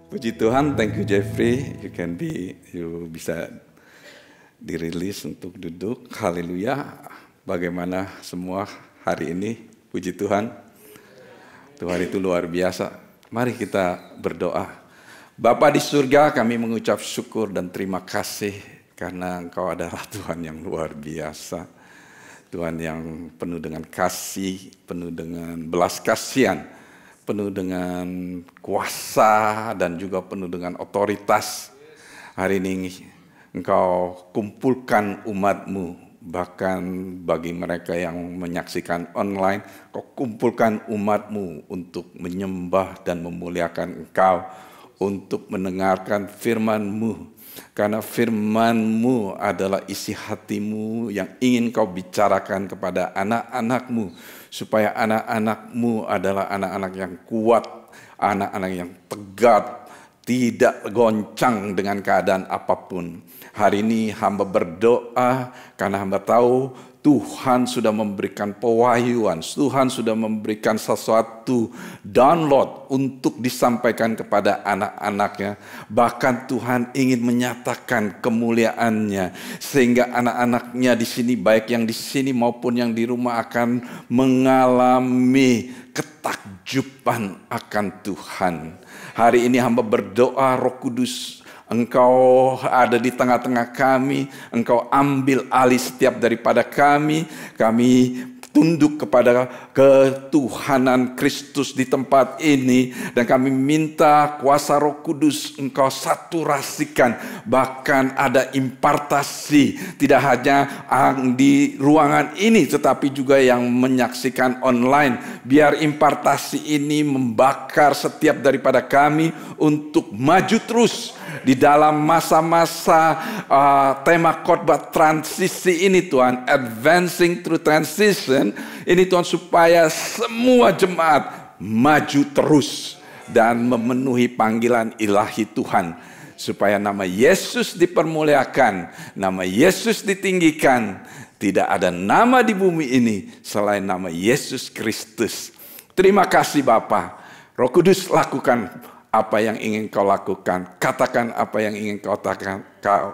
Puji Tuhan, thank you Jeffrey. You bisa dirilis untuk duduk. Haleluya. Bagaimana semua hari ini? Puji Tuhan. Tuhan itu luar biasa. Mari kita berdoa. Bapa di surga, kami mengucap syukur dan terima kasih karena Engkau adalah Tuhan yang luar biasa. Tuhan yang penuh dengan kasih, penuh dengan belas kasihan, penuh dengan kuasa dan juga penuh dengan otoritas. Hari ini Engkau kumpulkan umat-Mu, bahkan bagi mereka yang menyaksikan online, Kau kumpulkan umat-Mu untuk menyembah dan memuliakan Engkau, untuk mendengarkan firman-Mu. Karena firman-Mu adalah isi hati-Mu yang ingin Kau bicarakan kepada anak-anak-Mu, supaya anak-anak-Mu adalah anak-anak yang kuat, anak-anak yang tegap, tidak goncang dengan keadaan apapun. Hari ini hamba berdoa karena hamba tahu Tuhan sudah memberikan pewahyuan, Tuhan sudah memberikan sesuatu download untuk disampaikan kepada anak-anaknya. Bahkan Tuhan ingin menyatakan kemuliaannya, sehingga anak-anaknya di sini, baik yang di sini maupun yang di rumah, akan mengalami ketakjuban akan Tuhan. Hari ini hamba berdoa, Roh Kudus, Engkau ada di tengah-tengah kami, Engkau ambil alih setiap daripada kami tunduk kepada ketuhanan Kristus di tempat ini, dan kami minta kuasa Roh Kudus Engkau saturasikan, bahkan ada impartasi tidak hanya di ruangan ini tetapi juga yang menyaksikan online. Biar impartasi ini membakar setiap daripada kami untuk maju terus di dalam masa-masa tema khotbah transisi ini, Tuhan, advancing through transition ini, Tuhan, supaya semua jemaat maju terus dan memenuhi panggilan ilahi Tuhan, supaya nama Yesus dipermuliakan, nama Yesus ditinggikan. Tidak ada nama di bumi ini selain nama Yesus Kristus. Terima kasih Bapa. Roh Kudus, lakukan apa yang ingin Kau lakukan, katakan apa yang ingin Kau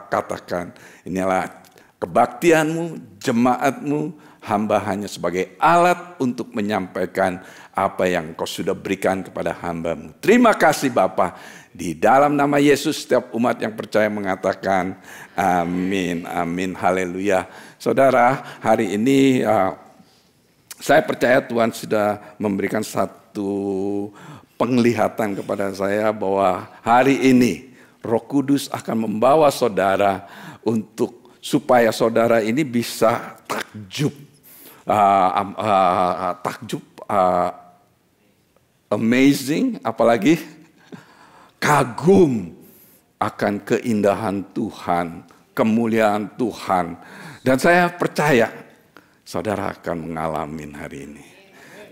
katakan. Inilah kebaktian-Mu, jemaat-Mu, hamba hanya sebagai alat untuk menyampaikan apa yang Kau sudah berikan kepada hamba-Mu. Terima kasih Bapa. Di dalam nama Yesus setiap umat yang percaya mengatakan amin, amin, haleluya. Saudara, hari ini saya percaya Tuhan sudah memberikan satu penglihatan kepada saya bahwa hari ini Roh Kudus akan membawa saudara supaya saudara ini bisa takjub, amazing, apalagi kagum akan keindahan Tuhan, kemuliaan Tuhan. Dan saya percaya saudara akan mengalami hari ini.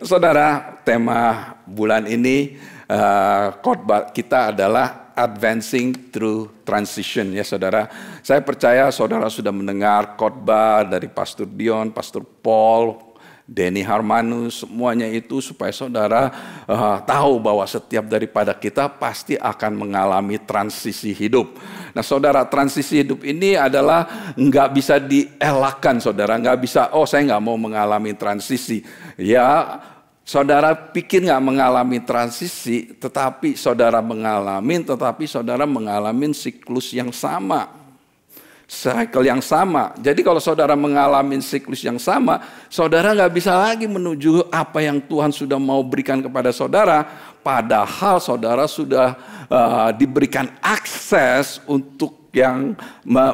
Saudara, tema bulan ini khotbah kita adalah advancing through transition, ya saudara. Saya percaya saudara sudah mendengar khotbah dari Pastor Dion, Pastor Paul, Denny Harmanus, semuanya itu supaya saudara tahu bahwa setiap daripada kita pasti akan mengalami transisi hidup. Nah saudara, transisi hidup ini adalah nggak bisa dielakkan, saudara. Nggak bisa, saya nggak mau mengalami transisi. Ya, saudara pikir nggak mengalami transisi, tetapi saudara mengalami siklus yang sama, cycle yang sama. Jadi kalau saudara mengalami siklus yang sama, saudara nggak bisa lagi menuju apa yang Tuhan sudah mau berikan kepada saudara, padahal saudara sudah diberikan akses untuk yang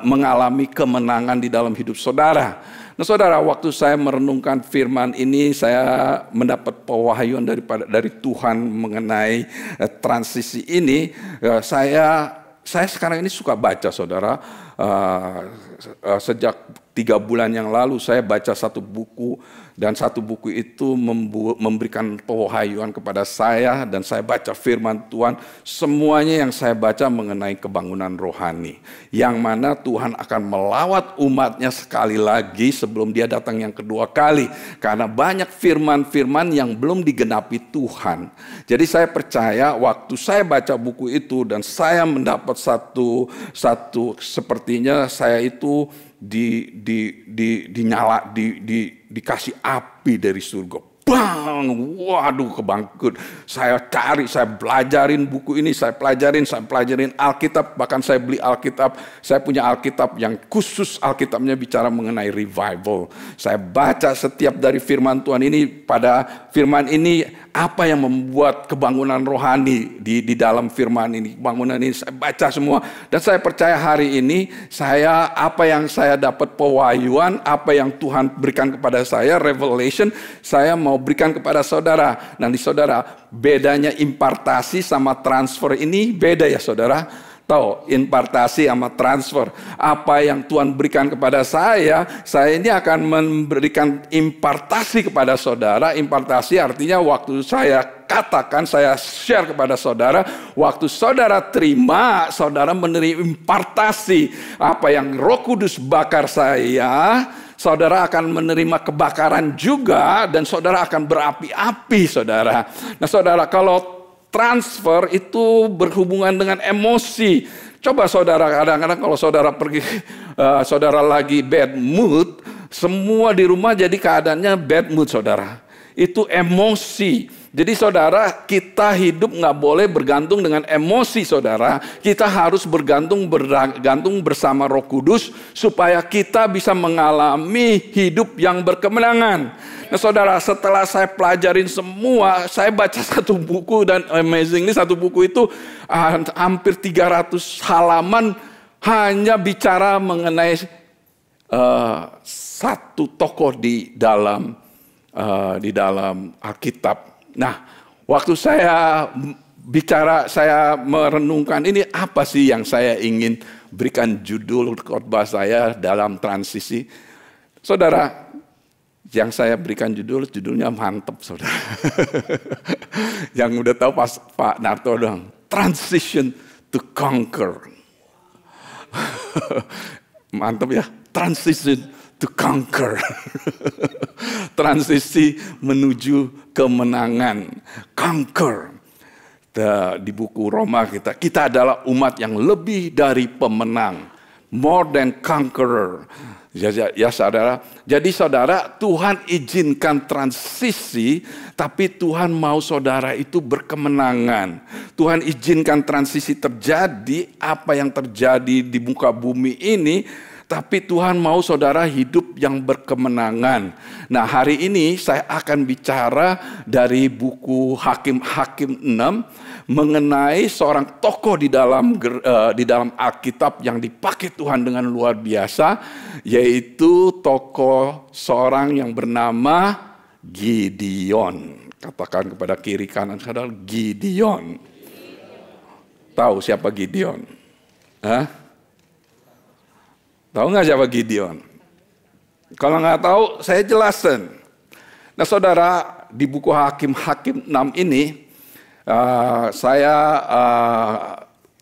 mengalami kemenangan di dalam hidup saudara. Nah saudara, waktu saya merenungkan firman ini, saya mendapat pewahyuan dari Tuhan mengenai transisi ini. Saya sekarang ini suka baca, saudara. sejak 3 bulan yang lalu saya baca satu buku, dan satu buku itu memberikan pewahyuan kepada saya, dan saya baca firman Tuhan. Semuanya yang saya baca mengenai kebangunan rohani, yang mana Tuhan akan melawat umatnya sekali lagi sebelum dia datang yang kedua kali, karena banyak firman-firman yang belum digenapi Tuhan. Jadi saya percaya waktu saya baca buku itu dan saya mendapat satu sepertinya saya itu dikasih api dari surga. Bang, waduh kebangkit. Saya cari, saya pelajarin buku ini, saya pelajarin Alkitab, bahkan saya beli Alkitab. Saya punya Alkitab yang khusus, Alkitabnya bicara mengenai revival. Saya baca setiap dari firman Tuhan ini, pada firman ini apa yang membuat kebangunan rohani di dalam firman ini, bangunan ini saya baca semua, dan saya percaya hari ini apa yang saya dapat pewahyuan, apa yang Tuhan berikan kepada saya, revelation, saya mau berikan kepada saudara. Nanti saudara, bedanya impartasi sama transfer ini beda ya saudara. Tahu, impartasi sama transfer. Apa yang Tuhan berikan kepada saya ini akan memberikan impartasi kepada saudara. Impartasi artinya waktu saya katakan, saya share kepada saudara, waktu saudara terima, saudara menerima impartasi. Apa yang Roh Kudus bakar saya, saudara akan menerima kebakaran juga, dan saudara akan berapi-api, saudara. Nah saudara, kalau transfer itu berhubungan dengan emosi. Coba saudara, kadang-kadang kalau saudara pergi, saudara lagi bad mood, semua di rumah jadi keadaannya bad mood saudara. Itu emosi. Jadi saudara, kita hidup nggak boleh bergantung dengan emosi saudara. Kita harus bergantung bersama Roh Kudus supaya kita bisa mengalami hidup yang berkemenangan. Nah saudara, setelah saya pelajarin semua, saya baca satu buku, dan amazingly satu buku itu hampir 300 halaman hanya bicara mengenai satu tokoh di dalam Alkitab. Nah, waktu saya bicara, saya merenungkan ini apa sih yang saya ingin berikan judul khotbah saya dalam transisi. Saudara, yang saya berikan judulnya mantep saudara. Yang udah tahu Pak Narto dong, Transition to Conquer. Mantep ya, Transition to Conquer. Transisi menuju kemenangan. Conquer. Di buku Roma kita adalah umat yang lebih dari pemenang. More than conqueror. Ya saudara. Jadi saudara, Tuhan izinkan transisi, tapi Tuhan mau saudara itu berkemenangan. Tuhan izinkan transisi terjadi, apa yang terjadi di muka bumi ini, tapi Tuhan mau saudara hidup yang berkemenangan. Nah hari ini saya akan bicara dari buku Hakim-Hakim 6 mengenai seorang tokoh di dalam Alkitab yang dipakai Tuhan dengan luar biasa, yaitu tokoh seorang yang bernama Gideon. Katakan kepada kiri kanan saudara, Gideon. Tahu siapa Gideon? Hah? Tahu nggak siapa Gideon? Kalau nggak tahu, saya jelasin. Nah saudara, di buku Hakim-Hakim 6 ini, saya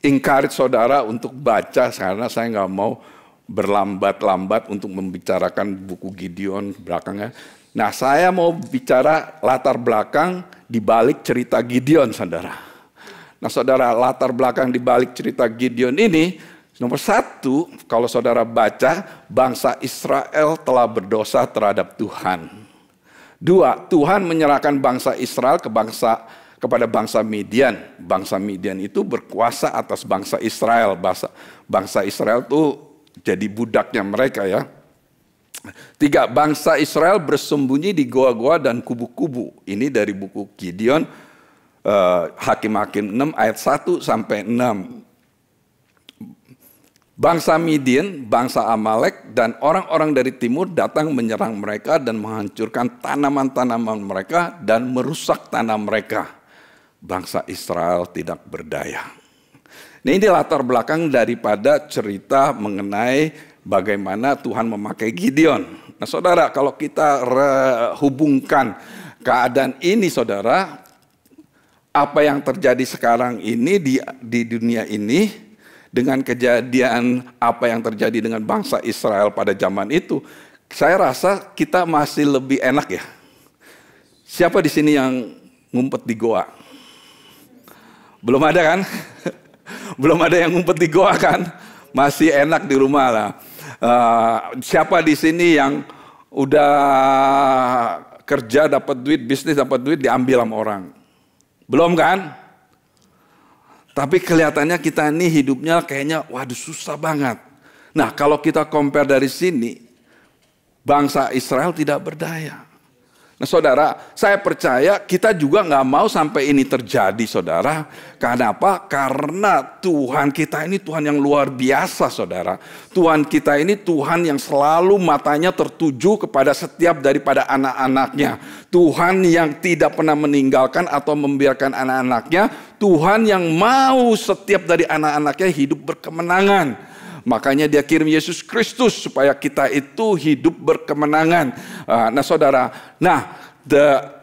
encourage saudara untuk baca, karena saya nggak mau berlambat-lambat untuk membicarakan buku Gideon belakangnya. Nah saya mau bicara latar belakang di balik cerita Gideon, saudara. Nah saudara, latar belakang di balik cerita Gideon ini, nomor 1, kalau saudara baca, bangsa Israel telah berdosa terhadap Tuhan. 2, Tuhan menyerahkan bangsa Israel kepada bangsa Midian. Bangsa Midian itu berkuasa atas bangsa Israel. Bangsa Israel itu jadi budaknya mereka ya. 3, bangsa Israel bersembunyi di goa-goa dan kubu-kubu. Ini dari buku Gideon, Hakim-Hakim 6 ayat 1 sampai 6. Bangsa Midian, bangsa Amalek, dan orang-orang dari timur datang menyerang mereka dan menghancurkan tanaman-tanaman mereka dan merusak tanah mereka. Bangsa Israel tidak berdaya. Nah, ini latar belakang daripada cerita mengenai bagaimana Tuhan memakai Gideon. Nah saudara, kalau kita hubungkan keadaan ini saudara, apa yang terjadi sekarang ini di dunia ini dengan kejadian apa yang terjadi dengan bangsa Israel pada zaman itu, saya rasa kita masih lebih enak ya. Siapa di sini yang ngumpet di goa? Belum ada kan? Belum ada yang ngumpet di goa kan? Masih enak di rumah lah. Siapa di sini yang udah kerja dapat duit, bisnis dapat duit, diambil sama orang? Belum kan? Tapi kelihatannya kita ini hidupnya kayaknya waduh susah banget. Nah kalau kita compare dari sini, bangsa Israel tidak berdaya. Nah saudara, saya percaya kita juga nggak mau sampai ini terjadi saudara. Karena apa? Karena Tuhan kita ini Tuhan yang luar biasa saudara. Tuhan kita ini Tuhan yang selalu matanya tertuju kepada setiap daripada anak-anaknya. Tuhan yang tidak pernah meninggalkan atau membiarkan anak-anaknya. Tuhan yang mau setiap dari anak-anaknya hidup berkemenangan. Makanya dia kirim Yesus Kristus supaya kita itu hidup berkemenangan. Nah saudara,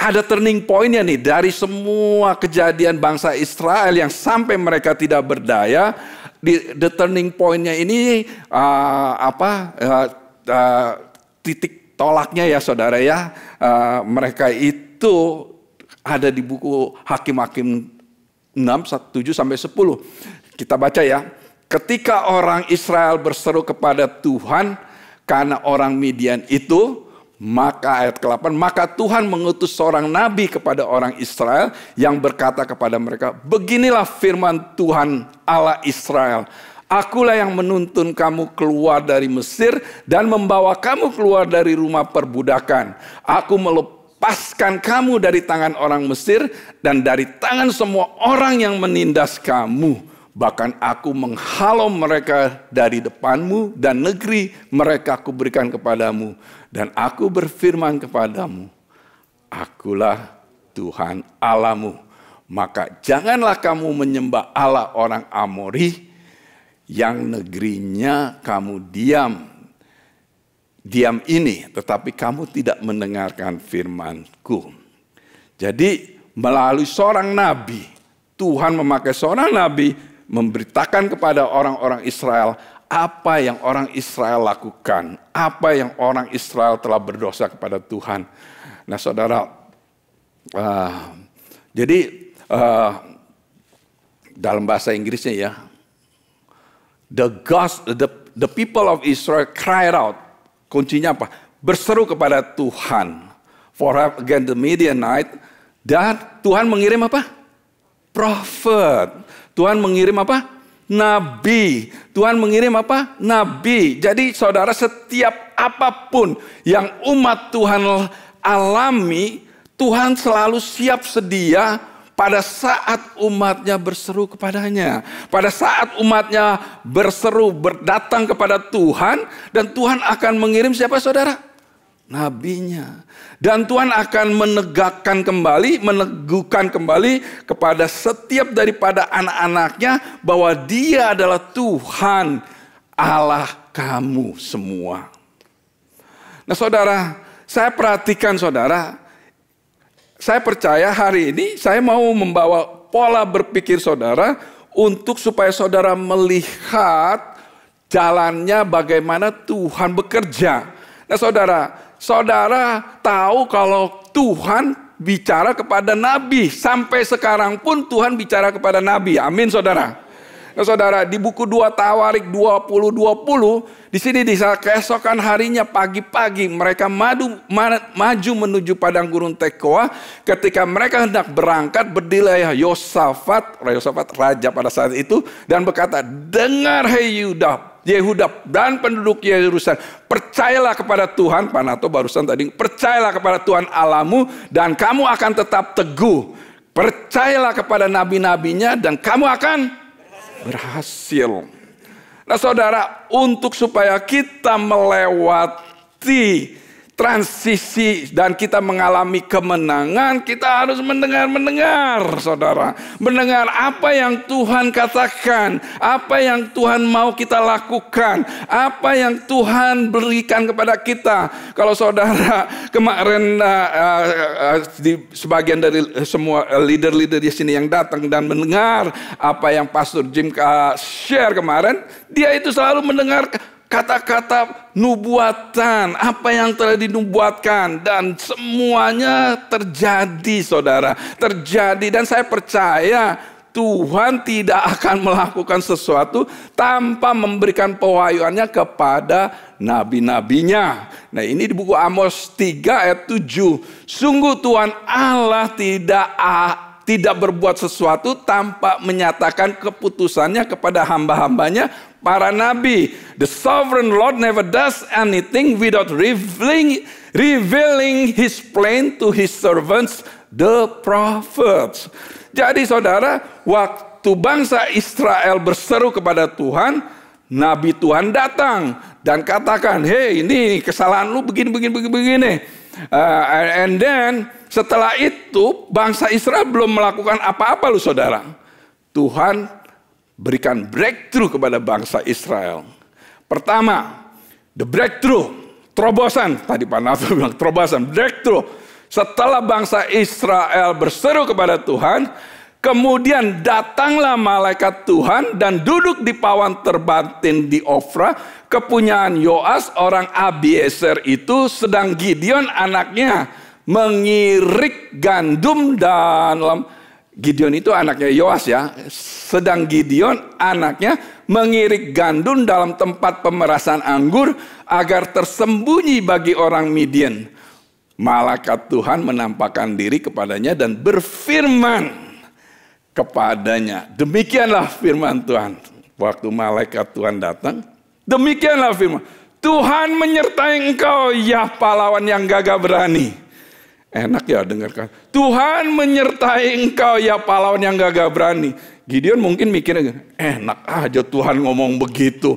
ada turning point-nya nih dari semua kejadian bangsa Israel yang sampai mereka tidak berdaya. The turning point-nya ini titik tolaknya ya saudara ya. Mereka itu ada di buku Hakim-Hakim 6:7-10. Kita baca ya. Ketika orang Israel berseru kepada Tuhan karena orang Midian itu, maka ayat ke-8, maka Tuhan mengutus seorang nabi kepada orang Israel yang berkata kepada mereka, beginilah firman Tuhan Allah Israel, akulah yang menuntun kamu keluar dari Mesir dan membawa kamu keluar dari rumah perbudakan. Aku melepaskan kamu dari tangan orang Mesir dan dari tangan semua orang yang menindas kamu. Bahkan aku menghalau mereka dari depanmu dan negeri mereka aku berikan kepadamu. Dan aku berfirman kepadamu, akulah Tuhan Allahmu. Maka janganlah kamu menyembah Allah orang Amori yang negerinya kamu diam ini. Tetapi kamu tidak mendengarkan firmanku. Jadi melalui seorang nabi, Tuhan memakai seorang nabi memberitakan kepada orang-orang Israel apa yang orang Israel lakukan, apa yang orang Israel telah berdosa kepada Tuhan. Nah saudara, jadi dalam bahasa Inggrisnya ya, the people of Israel cried out, kuncinya apa? Berseru kepada Tuhan, for against the Midianite, dan Tuhan mengirim apa? Prophet. Tuhan mengirim apa? Nabi. Tuhan mengirim apa? Nabi. Jadi saudara, setiap apapun yang umat Tuhan alami, Tuhan selalu siap sedia pada saat umatnya berseru kepadanya. Pada saat umatnya berseru, berdatang kepada Tuhan, dan Tuhan akan mengirim siapa saudara? Nabinya. Dan Tuhan akan menegakkan kembali, meneguhkan kembali kepada setiap daripada anak-anaknya bahwa dia adalah Tuhan Allah kamu semua. Nah saudara, saya perhatikan saudara, saya percaya hari ini saya mau membawa pola berpikir saudara untuk supaya saudara melihat jalannya bagaimana Tuhan bekerja. Nah saudara tahu kalau Tuhan bicara kepada nabi. Sampai sekarang pun Tuhan bicara kepada nabi. Amin saudara. Nah saudara, di buku 2 Tawarik 20:20, di sini di saat keesokan harinya pagi-pagi mereka maju menuju padang gurun Tekoa. Ketika mereka hendak berangkat, berdirilah Yosafat raja pada saat itu, dan berkata, dengar hei Yehuda dan penduduk Yerusalem, percayalah kepada Tuhan, Panato barusan tadi, percayalah kepada Tuhan Allahmu dan kamu akan tetap teguh. Percayalah kepada nabi-nabinya dan kamu akan berhasil. Nah saudara, untuk supaya kita melewati transisi dan kita mengalami kemenangan, kita harus mendengar, saudara. Mendengar apa yang Tuhan katakan, apa yang Tuhan mau kita lakukan, apa yang Tuhan berikan kepada kita. Kalau saudara kemarin di sebagian dari semua leader-leader di sini yang datang dan mendengar apa yang Pastor Jim share kemarin, dia itu selalu mendengar kata-kata nubuatan, apa yang telah dinubuatkan, dan semuanya terjadi, saudara. Terjadi, dan saya percaya Tuhan tidak akan melakukan sesuatu tanpa memberikan pewahyuannya kepada nabi-nabinya. Nah, ini di buku Amos 3 ayat 7. Sungguh Tuhan Allah tidak berbuat sesuatu tanpa menyatakan keputusannya kepada hamba-hambanya, para nabi. The sovereign Lord never does anything without revealing his plan to his servants, the prophets. Jadi saudara, waktu bangsa Israel berseru kepada Tuhan, nabi Tuhan datang dan katakan, hey, ini kesalahan lu begini. And then setelah itu bangsa Israel belum melakukan apa-apa lu saudara. Tuhan berikan breakthrough kepada bangsa Israel. Pertama, the breakthrough, terobosan. Tadi Pak Nato bilang terobosan, breakthrough. Setelah bangsa Israel berseru kepada Tuhan, kemudian datanglah malaikat Tuhan dan duduk di pawan terbatin di Ofra, kepunyaan Yoas orang Abiezer itu, sedang Gideon anaknya mengirik gandum dalam. Gideon itu anaknya Yoas ya. Sedang Gideon anaknya mengirik gandum dalam tempat pemerasan anggur agar tersembunyi bagi orang Midian. Malaikat Tuhan menampakkan diri kepadanya dan berfirman kepadanya. Demikianlah firman Tuhan. Waktu malaikat Tuhan datang, demikianlah firman. Tuhan menyertai engkau, ya pahlawan yang gagah berani. Enak ya dengarkan. Tuhan menyertai engkau, ya pahlawan yang gagah berani. Gideon mungkin mikirnya, enak aja Tuhan ngomong begitu.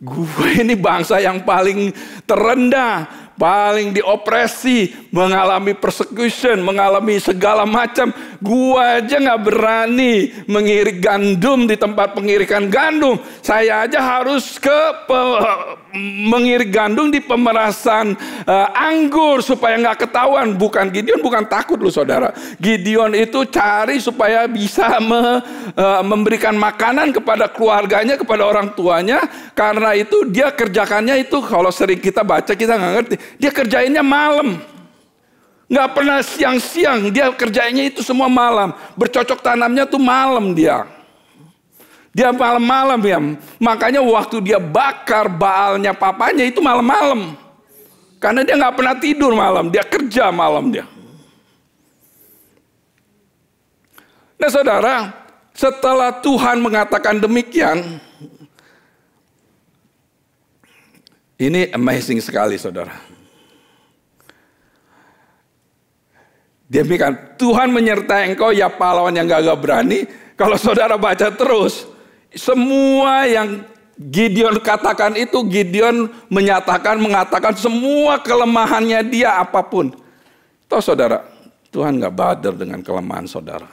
Gue ini bangsa yang paling terendah, paling diopresi, mengalami persecution, mengalami segala macam. Gue aja gak berani mengirik gandum di tempat pengirikan gandum. Saya aja harus mengirik gandum di pemerasan anggur supaya gak ketahuan. Bukan Gideon, bukan takut loh saudara. Gideon itu cari supaya bisa memberikan makanan kepada keluarganya, kepada orang tuanya. Karena itu dia kerjakannya itu, kalau sering kita baca kita gak ngerti. Dia kerjainnya malam. Nggak pernah siang-siang, dia kerjainnya itu semua malam. Bercocok tanamnya tuh malam dia. Dia malam-malam ya. Makanya waktu dia bakar baalnya papanya itu malam-malam. Karena dia nggak pernah tidur malam, dia kerja malam dia. Nah saudara, setelah Tuhan mengatakan demikian, ini amazing sekali saudara. Dia bilang, Tuhan menyertai engkau, ya pahlawan yang gagah berani. Kalau saudara baca terus, semua yang Gideon katakan itu, Gideon mengatakan semua kelemahannya dia apapun. Tahu saudara, Tuhan gak bader dengan kelemahan saudara.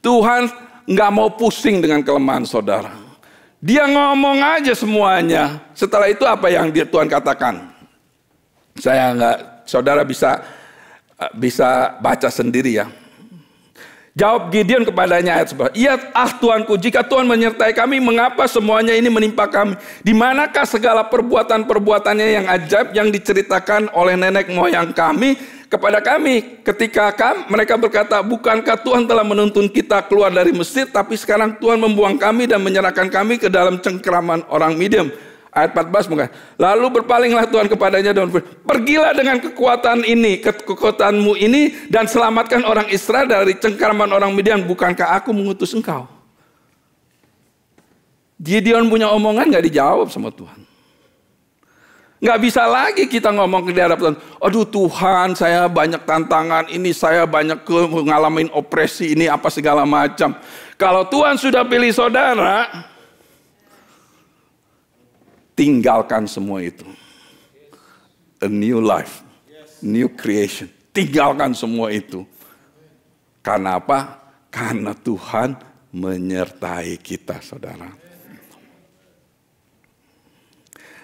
Tuhan gak mau pusing dengan kelemahan saudara. Dia ngomong aja semuanya. Setelah itu apa yang Tuhan katakan? Saudara bisa baca sendiri ya. Jawab Gideon kepadanya ayat 11. Iya Tuanku, jika Tuhan menyertai kami, mengapa semuanya ini menimpa kami? Di manakah segala perbuatan-perbuatannya yang ajaib yang diceritakan oleh nenek moyang kami kepada kami? Ketika mereka berkata, bukankah Tuhan telah menuntun kita keluar dari Mesir, tapi sekarang Tuhan membuang kami dan menyerahkan kami ke dalam cengkeraman orang Midian. Ayat 14 mengatakan, lalu berpalinglah Tuhan kepadanya dan berkata, pergilah dengan kekuatanmu ini dan selamatkan orang Israel dari cengkeraman orang Midian. Bukankah aku mengutus engkau? Gideon punya omongan gak dijawab sama Tuhan. Gak bisa lagi kita ngomong ke hadapan Tuhan. Aduh Tuhan, saya banyak tantangan ini, saya banyak ngalamin opresi ini, apa segala macam. Kalau Tuhan sudah pilih saudara, tinggalkan semua itu. a new life, new creation. Tinggalkan semua itu. Karena apa? Karena Tuhan menyertai kita, saudara.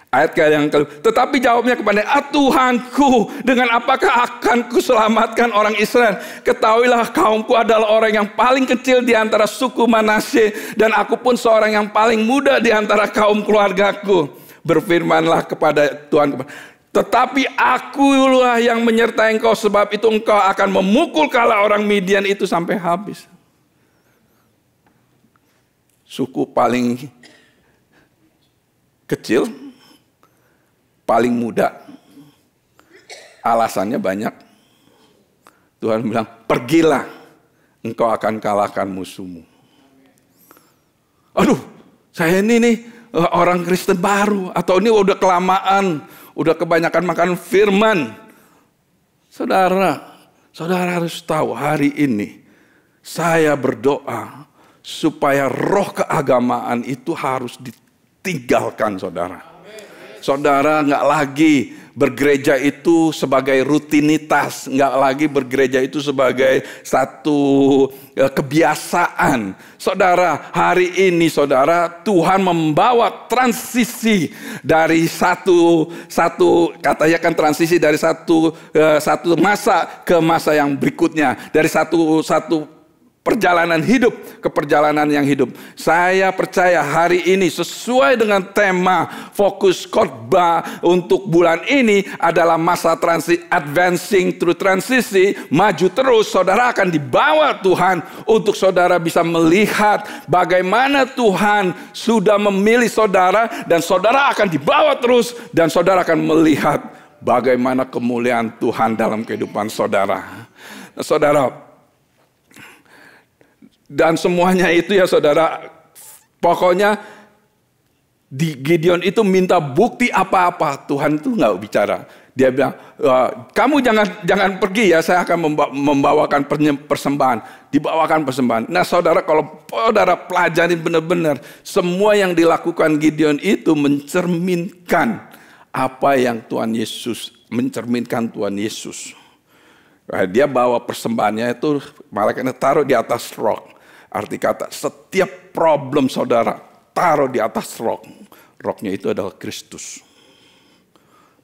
Ayat yang tetapi jawabnya kepada Tuhanku, dengan apakah akan kuselamatkan orang Israel? Ketahuilah kaumku adalah orang yang paling kecil di antara suku Manasye, dan aku pun seorang yang paling muda di antara kaum keluargaku. Berfirmanlah kepada Tuhan, tetapi akulah yang menyertai engkau, sebab itu engkau akan memukul kala orang Midian itu sampai habis. Suku paling kecil, paling muda, alasannya banyak. Tuhan bilang, pergilah, engkau akan kalahkan musuhmu. Aduh, saya ini nih orang Kristen baru, atau ini udah kelamaan, udah kebanyakan makan firman. Saudara harus tahu hari ini saya berdoa supaya roh keagamaan itu harus ditinggalkan, saudara. Saudara nggak lagi bergereja itu sebagai rutinitas, nggak lagi bergereja itu sebagai satu kebiasaan. Saudara, hari ini saudara, Tuhan membawa transisi dari satu katanya kan transisi dari satu masa ke masa yang berikutnya, dari satu perjalanan hidup ke perjalanan yang hidup. Saya percaya hari ini sesuai dengan tema fokus khotbah untuk bulan ini adalah masa transisi, advancing through transisi, maju terus. Saudara akan dibawa Tuhan untuk saudara bisa melihat bagaimana Tuhan sudah memilih saudara, dan saudara akan dibawa terus, dan saudara akan melihat bagaimana kemuliaan Tuhan dalam kehidupan saudara. Nah, saudara, dan semuanya itu ya saudara, pokoknya di Gideon itu minta bukti apa-apa, Tuhan itu nggak bicara. Dia bilang, kamu jangan pergi ya, saya akan membawakan persembahan. Dibawakan persembahan. Nah saudara, kalau saudara pelajari benar-benar, semua yang dilakukan Gideon itu mencerminkan apa yang Tuhan Yesus, mencerminkan Tuhan Yesus. Dia bawa persembahannya itu, malaikatnya taruh di atas rok. Arti kata, setiap problem saudara taruh di atas rok. Roknya itu adalah Kristus.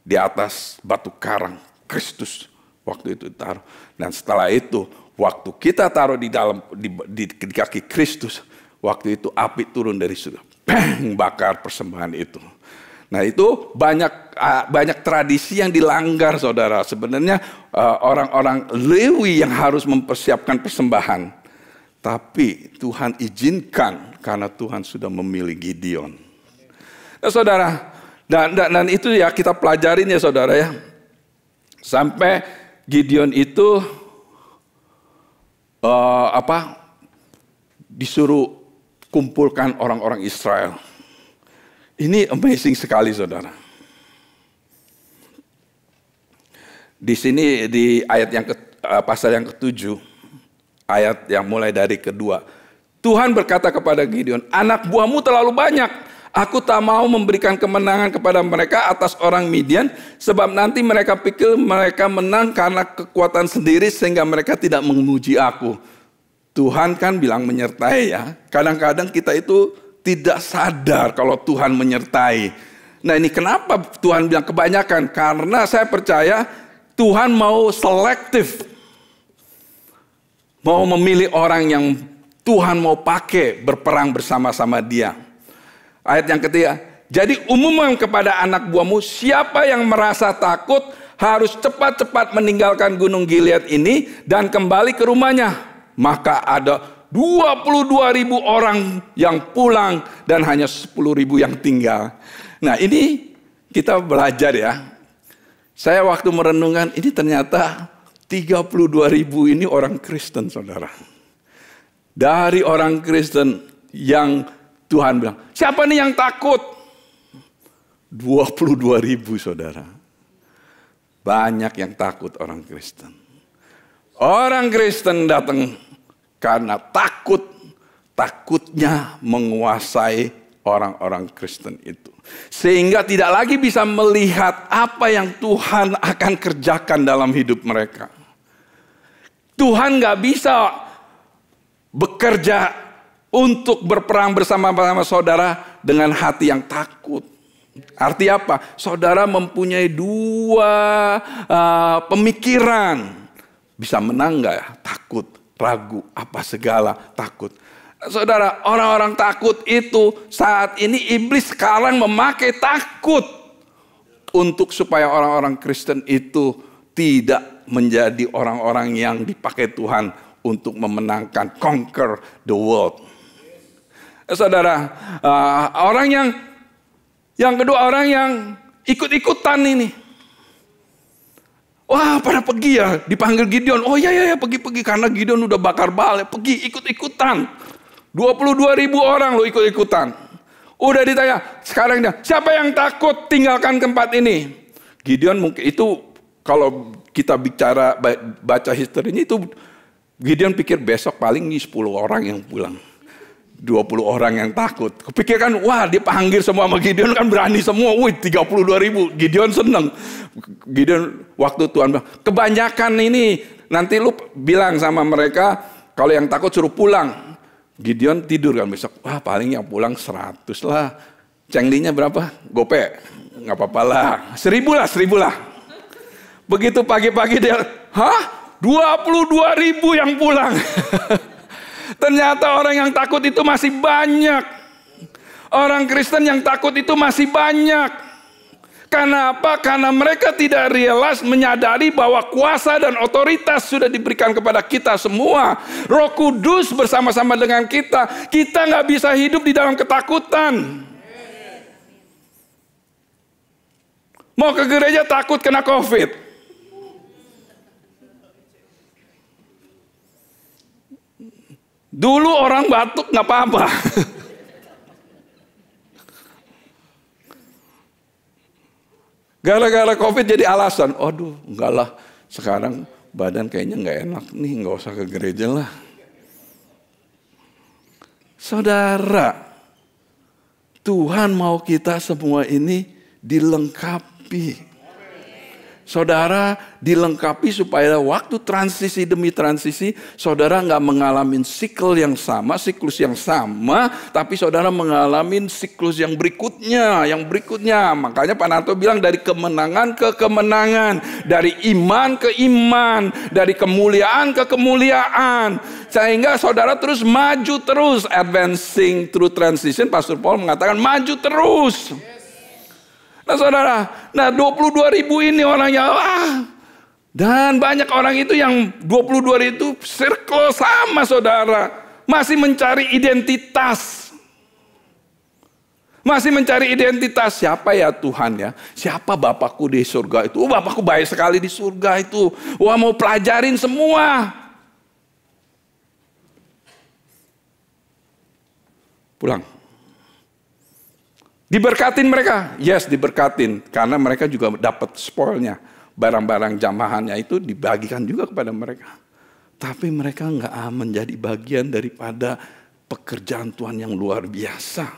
Di atas batu karang, Kristus waktu itu taruh. Dan setelah itu, waktu kita taruh di dalam di kaki Kristus, waktu itu api turun dari surga, bang, bakar persembahan itu. Nah itu banyak tradisi yang dilanggar, saudara. Sebenarnya orang-orang Lewi yang harus mempersiapkan persembahan. Tapi Tuhan izinkan karena Tuhan sudah memilih Gideon. Nah saudara, dan itu ya kita pelajarin ya saudara ya. Sampai Gideon itu disuruh kumpulkan orang-orang Israel. Ini amazing sekali saudara. Di sini di ayat pasal yang ke-7, ayat yang mulai dari kedua. Tuhan berkata kepada Gideon, anak buahmu terlalu banyak. Aku tak mau memberikan kemenangan kepada mereka atas orang Midian, sebab nanti mereka pikir mereka menang karena kekuatan sendiri sehingga mereka tidak memuji aku. Tuhan kan bilang menyertai ya. Kadang-kadang kita itu tidak sadar kalau Tuhan menyertai. Nah ini kenapa Tuhan bilang kebanyakan? Karena saya percaya Tuhan mau selektif. Mau memilih orang yang Tuhan mau pakai berperang bersama-sama dia. Ayat yang ketiga. Jadi umumkan kepada anak buahmu, siapa yang merasa takut harus cepat-cepat meninggalkan gunung Gilead ini dan kembali ke rumahnya. Maka ada 22.000 orang yang pulang dan hanya 10.000 yang tinggal. Nah ini kita belajar ya. Saya waktu merenungkan ini ternyata 32.000 ini orang Kristen saudara. Dari orang Kristen yang Tuhan bilang, siapa nih yang takut? 22.000 saudara. Banyak yang takut orang Kristen. Orang Kristen datang karena takutnya menguasai orang-orang Kristen itu. Sehingga tidak lagi bisa melihat apa yang Tuhan akan kerjakan dalam hidup mereka. Tuhan gak bisa bekerja untuk berperang bersama-sama saudara dengan hati yang takut. Arti apa? Saudara mempunyai dua pemikiran. Bisa menang gak ya? Takut, ragu, apa segala, takut. Saudara, orang-orang takut itu saat ini iblis sekarang memakai takut untuk supaya orang-orang Kristen itu tidak menjadi orang-orang yang dipakai Tuhan untuk memenangkan, conquer the world. Saudara, orang yang kedua, orang yang ikut-ikutan ini. Wah, pada pergi ya, dipanggil Gideon. Oh ya, pergi karena Gideon udah bakar Baal, pergi ikut-ikutan. 22.000 orang lo ikut-ikutan. Udah ditanya, sekarang siapa yang takut tinggalkan tempat ini? Gideon mungkin itu, kalau kita bicara baca historinya itu, Gideon pikir besok paling 10 orang yang pulang. 20 orang yang takut. Kepikirkan, wah dipanggil semua sama Gideon kan berani semua. Wih 32.000. Gideon seneng. Gideon waktu Tuhan bilang, kebanyakan ini nanti lu bilang sama mereka, kalau yang takut suruh pulang. Gideon tidur kan besok, wah paling yang pulang 100 lah. Cenglinya berapa? Gope. Gak apa-apa lah. 1.000 lah. Begitu pagi-pagi dia, 22.000 yang pulang. Ternyata orang yang takut itu masih banyak. Orang Kristen yang takut itu masih banyak. Karena apa? Karena mereka tidak realize, menyadari bahwa kuasa dan otoritas sudah diberikan kepada kita semua. Roh Kudus bersama-sama dengan kita. Kita nggak bisa hidup di dalam ketakutan. Mau ke gereja takut kena COVID. Dulu orang batuk nggak apa-apa. Gara-gara COVID jadi alasan. Aduh, enggak lah. Sekarang badan kayaknya nggak enak nih, nggak usah ke gereja lah. Saudara, Tuhan mau kita semua ini dilengkapi. Saudara dilengkapi supaya waktu transisi demi transisi, saudara nggak mengalami siklus yang sama, tapi saudara mengalami siklus yang berikutnya. Makanya Pak Narto bilang dari kemenangan ke kemenangan, dari iman ke iman, dari kemuliaan ke kemuliaan, sehingga saudara terus maju terus, advancing through transition. Pastor Paul mengatakan maju terus. Nah saudara, 22.000 ini orangnya, dan banyak orang itu yang 22.000 itu circle sama saudara, masih mencari identitas. Siapa ya Tuhan ya? Siapa Bapakku di surga itu? Bapakku baik sekali di surga itu. Wah mau pelajarin semua. Pulang. Diberkatin mereka? Yes, diberkatin. Karena mereka juga dapat spoilnya. Barang-barang jamahannya itu dibagikan juga kepada mereka. Tapi mereka nggak menjadi bagian daripada pekerjaan Tuhan yang luar biasa.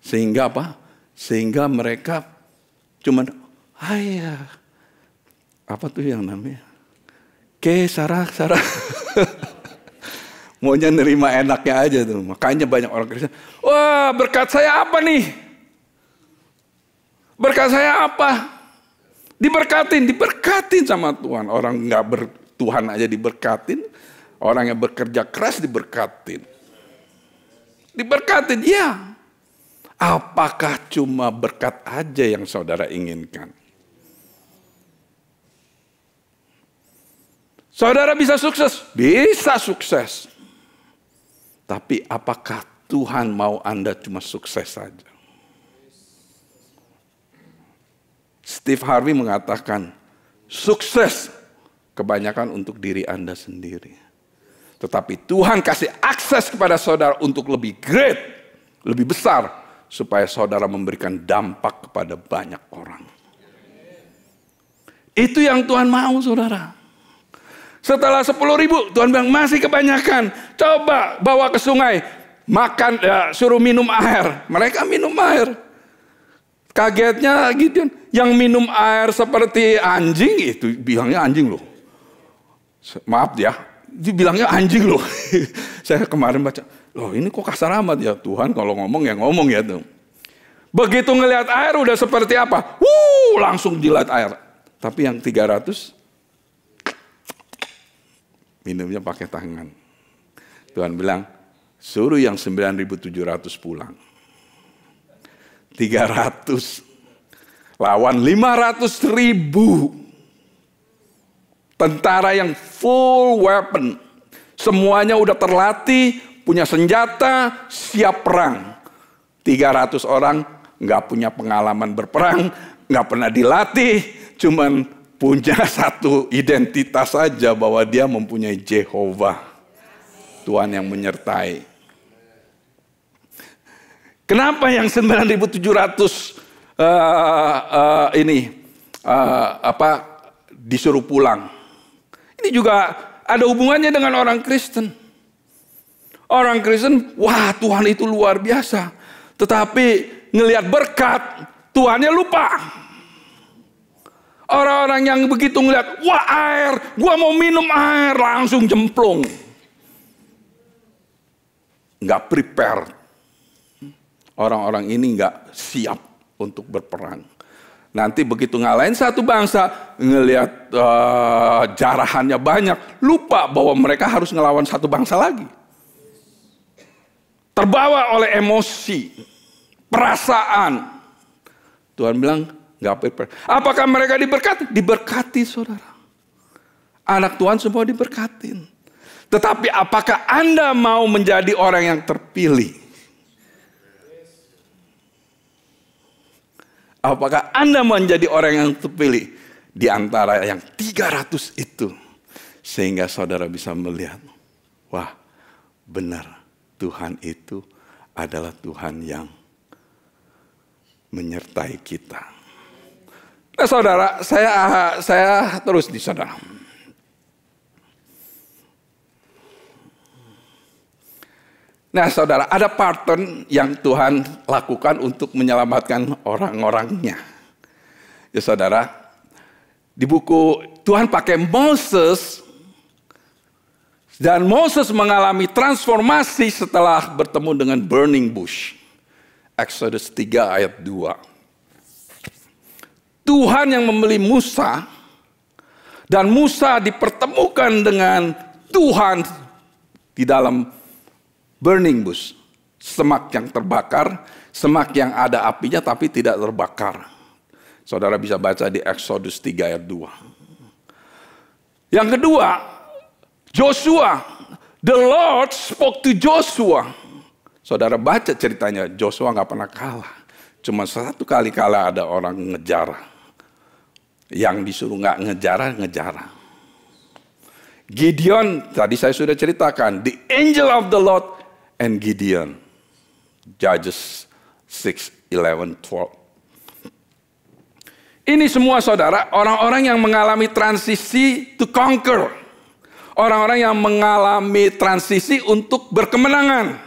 Sehingga apa? Sehingga mereka cuman, apa tuh yang namanya? Sarah. Maunya nerima enaknya aja tuh. Makanya banyak orang Kristen, wah berkat saya apa nih? Berkat saya apa? Diberkatin sama Tuhan. Orang nggak bertuhan aja diberkatin. Orang yang bekerja keras diberkatin. Ya. Apakah cuma berkat aja yang saudara inginkan? Saudara bisa sukses? Bisa sukses. Tapi apakah Tuhan mau Anda cuma sukses saja? Steve Harvey mengatakan, sukses kebanyakan untuk diri Anda sendiri. Tetapi Tuhan kasih akses kepada saudara untuk lebih great, lebih besar, supaya saudara memberikan dampak kepada banyak orang. Itu yang Tuhan mau saudara. Setelah 10.000, Tuhan bilang masih kebanyakan. Coba bawa ke sungai. makan, suruh minum air. Mereka minum air. Kagetnya Gideon, yang minum air seperti anjing, itu bilangnya anjing loh. Maaf ya, dibilangnya anjing loh. Saya kemarin baca, loh ini kok kasar amat ya, Tuhan kalau ngomong ya ngomong ya tuh. Begitu ngelihat air udah seperti apa? Langsung jilat air. Tapi yang 300 minumnya pakai tangan. Tuhan bilang, suruh yang 9.700 pulang. 300 lawan 500.000 tentara yang full weapon. Semuanya udah terlatih, punya senjata, siap perang. 300 orang nggak punya pengalaman berperang, nggak pernah dilatih, cuman punya satu identitas saja bahwa dia mempunyai Jehovah, Tuhan yang menyertai. Kenapa yang 9.700 disuruh pulang? Ini juga ada hubungannya dengan orang Kristen. Orang Kristen, wah Tuhan itu luar biasa. Tetapi ngelihat berkat, Tuhannya lupa. Orang-orang yang begitu ngelihat, wah air, gua mau minum air, langsung jemplung. Nggak prepare. Orang-orang ini nggak siap untuk berperang. Nanti begitu ngalahin satu bangsa, ngelihat jarahannya banyak, lupa bahwa mereka harus ngelawan satu bangsa lagi. Terbawa oleh emosi, perasaan. Tuhan bilang, nggak prepare. Apakah mereka diberkati? Diberkati, saudara. Anak Tuhan semua diberkatin. Tetapi apakah Anda mau menjadi orang yang terpilih? Apakah Anda menjadi orang yang terpilih di antara yang 300 itu? Sehingga saudara bisa melihat, wah benar Tuhan itu adalah Tuhan yang menyertai kita. Nah saudara, saya terus di saudara. Nah saudara, ada pattern yang Tuhan lakukan untuk menyelamatkan orang-orangnya. Ya saudara, di buku Tuhan pakai Moses, dan Moses mengalami transformasi setelah bertemu dengan burning bush. Exodus 3 ayat 2. Tuhan yang memilih Musa, dan Musa dipertemukan dengan Tuhan di dalam burning bush, semak yang terbakar, semak yang ada apinya tapi tidak terbakar. Saudara bisa baca di Exodus 3 ayat 2. Yang kedua, Joshua, the Lord spoke to Joshua. Saudara baca ceritanya, Joshua nggak pernah kalah. Cuma satu kali kalah ada orang ngejar. Yang disuruh nggak ngejar. Gideon, tadi saya sudah ceritakan, the angel of the Lord and Gideon. Judges 6, 11, 12. Ini semua saudara, orang-orang yang mengalami transisi to conquer. Orang-orang yang mengalami transisi untuk berkemenangan.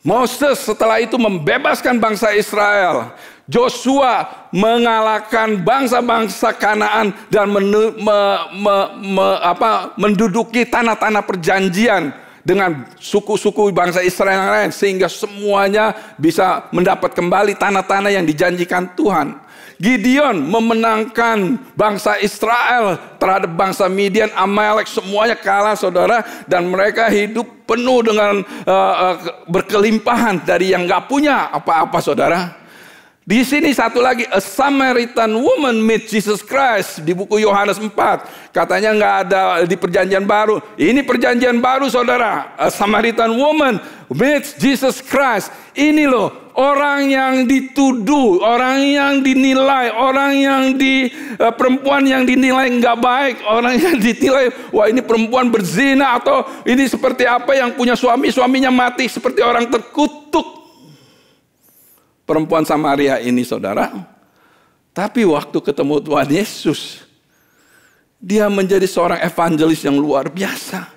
Moses setelah itu membebaskan bangsa Israel. Joshua mengalahkan bangsa-bangsa Kanaan dan menduduki tanah-tanah perjanjian dengan suku-suku bangsa Israel yang lain, sehingga semuanya bisa mendapat kembali tanah-tanah yang dijanjikan Tuhan. Gideon memenangkan bangsa Israel terhadap bangsa Midian, Amalek, semuanya kalah saudara, dan mereka hidup penuh dengan berkelimpahan dari yang gak punya apa-apa saudara. Di sini satu lagi, a Samaritan woman meet Jesus Christ di buku Yohanes 4. Katanya nggak ada di perjanjian baru. Ini perjanjian baru saudara. A Samaritan woman meet Jesus Christ. Ini loh orang yang dituduh, orang yang dinilai, orang yang perempuan yang dinilai nggak baik, orang yang dinilai wah ini perempuan berzina, atau ini seperti apa yang punya suaminya mati seperti orang terkutuk. Perempuan Samaria ini saudara, tapi waktu ketemu Tuhan Yesus, dia menjadi seorang evangelis yang luar biasa.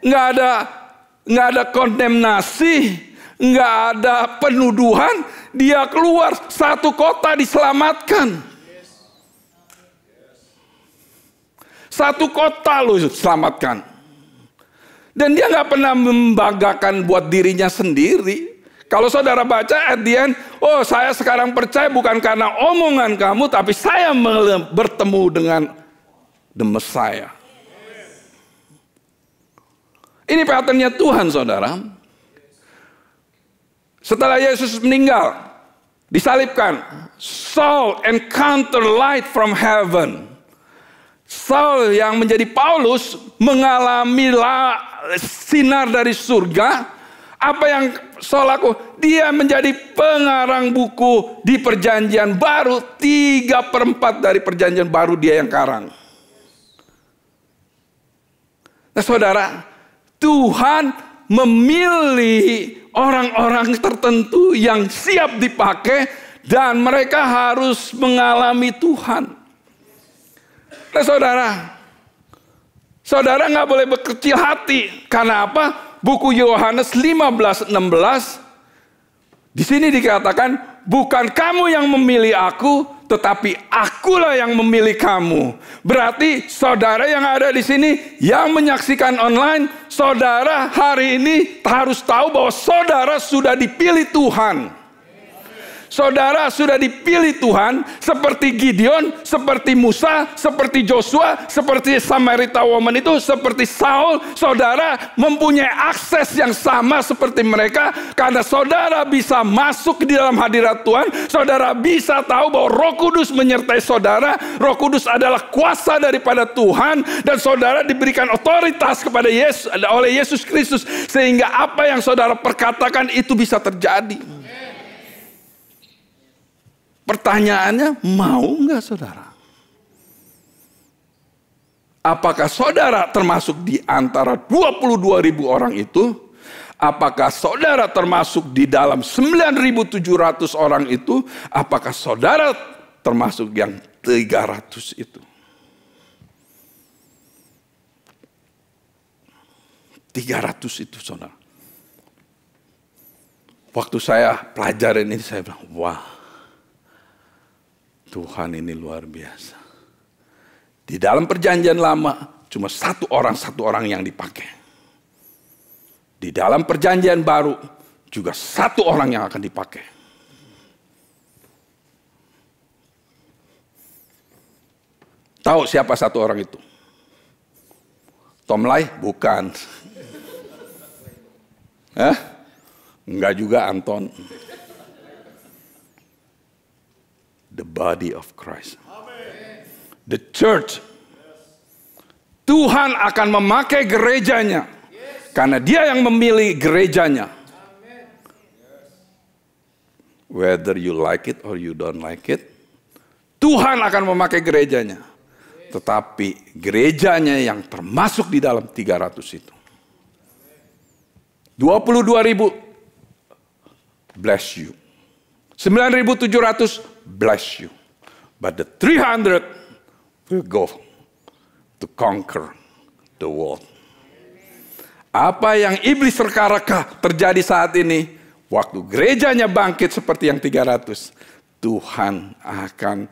Nggak ada nggak ada kondemnasi, nggak ada penuduhan. Dia keluar, satu kota diselamatkan. Satu kota loh selamatkan. Dan dia nggak pernah membanggakan buat dirinya sendiri. Kalau saudara baca at the end, oh saya sekarang percaya bukan karena omongan kamu, tapi saya bertemu dengan the Messiah. Ini patternnya Tuhan, saudara. Setelah Yesus meninggal, disalibkan, Saul encounter light from heaven. Saul yang menjadi Paulus mengalami sinar dari surga. Apa yang Saul lakukan? Dia menjadi pengarang buku di perjanjian baru. 3/4 dari perjanjian baru dia yang karang. Nah saudara, Tuhan memilih orang-orang tertentu yang siap dipakai. Dan mereka harus mengalami Tuhan. Nah saudara nggak boleh berkecil hati. Karena apa? Buku Yohanes 15:16 di sini dikatakan, bukan kamu yang memilih aku, tetapi akulah yang memilih kamu. Berarti saudara yang ada di sini, yang menyaksikan online, saudara hari ini harus tahu bahwa saudara sudah dipilih Tuhan. Saudara sudah dipilih Tuhan seperti Gideon, seperti Musa, seperti Joshua, seperti Samaritan woman itu, seperti Saul. Saudara mempunyai akses yang sama seperti mereka karena saudara bisa masuk di dalam hadirat Tuhan. Saudara bisa tahu bahwa Roh Kudus menyertai saudara. Roh Kudus adalah kuasa daripada Tuhan dan saudara diberikan otoritas kepada Yesus oleh Yesus Kristus sehingga apa yang saudara perkatakan itu bisa terjadi. Pertanyaannya, mau nggak saudara? Apakah saudara termasuk di antara 22.000 orang itu? Apakah saudara termasuk di dalam 9.700 orang itu? Apakah saudara termasuk yang 300 itu? 300 itu saudara. Waktu saya pelajarin ini saya bilang, wah. Tuhan ini luar biasa. Di dalam perjanjian lama cuma satu orang yang dipakai. Di dalam perjanjian baru juga satu orang yang akan dipakai. Tahu siapa satu orang itu? Tom Lai? Bukan. Enggak juga Anton. The body of Christ. The church. Tuhan akan memakai gerejanya. Karena dia yang memilih gerejanya. Whether you like it or you don't like it. Tuhan akan memakai gerejanya. Tetapi gerejanya yang termasuk di dalam 300 itu. 22.000 bless you. 9.700 bless you. But the 300 will go to conquer the world. Apa yang iblis reka-reka terjadi saat ini, waktu gerejanya bangkit seperti yang 300, Tuhan akan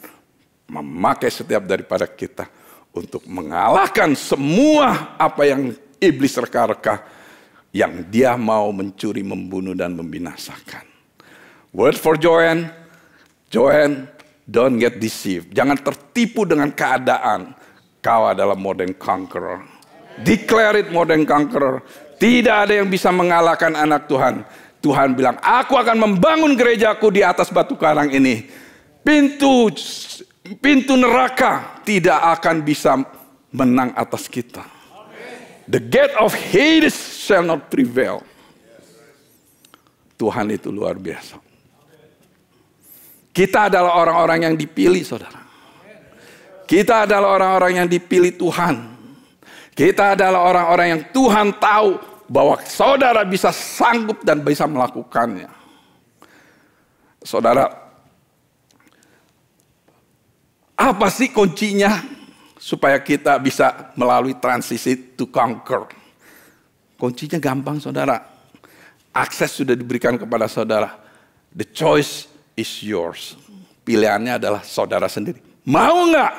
memakai setiap daripada kita untuk mengalahkan semua apa yang iblis reka-reka yang dia mau mencuri, membunuh, dan membinasakan. Word for Joanne, don't get deceived. Jangan tertipu dengan keadaan. Kau adalah more than conqueror. Declare it more than conqueror. Tidak ada yang bisa mengalahkan anak Tuhan. Tuhan bilang, aku akan membangun gerejaku di atas batu karang ini. Pintu neraka tidak akan bisa menang atas kita. The gate of Hades shall not prevail. Tuhan itu luar biasa. Kita adalah orang-orang yang dipilih, saudara. Kita adalah orang-orang yang dipilih Tuhan. Kita adalah orang-orang yang Tuhan tahu bahwa saudara bisa sanggup dan bisa melakukannya. Saudara, apa sih kuncinya supaya kita bisa melalui transisi to conquer? Kuncinya gampang saudara. Akses sudah diberikan kepada saudara. The choice is yours. Pilihannya adalah saudara sendiri. Mau nggak?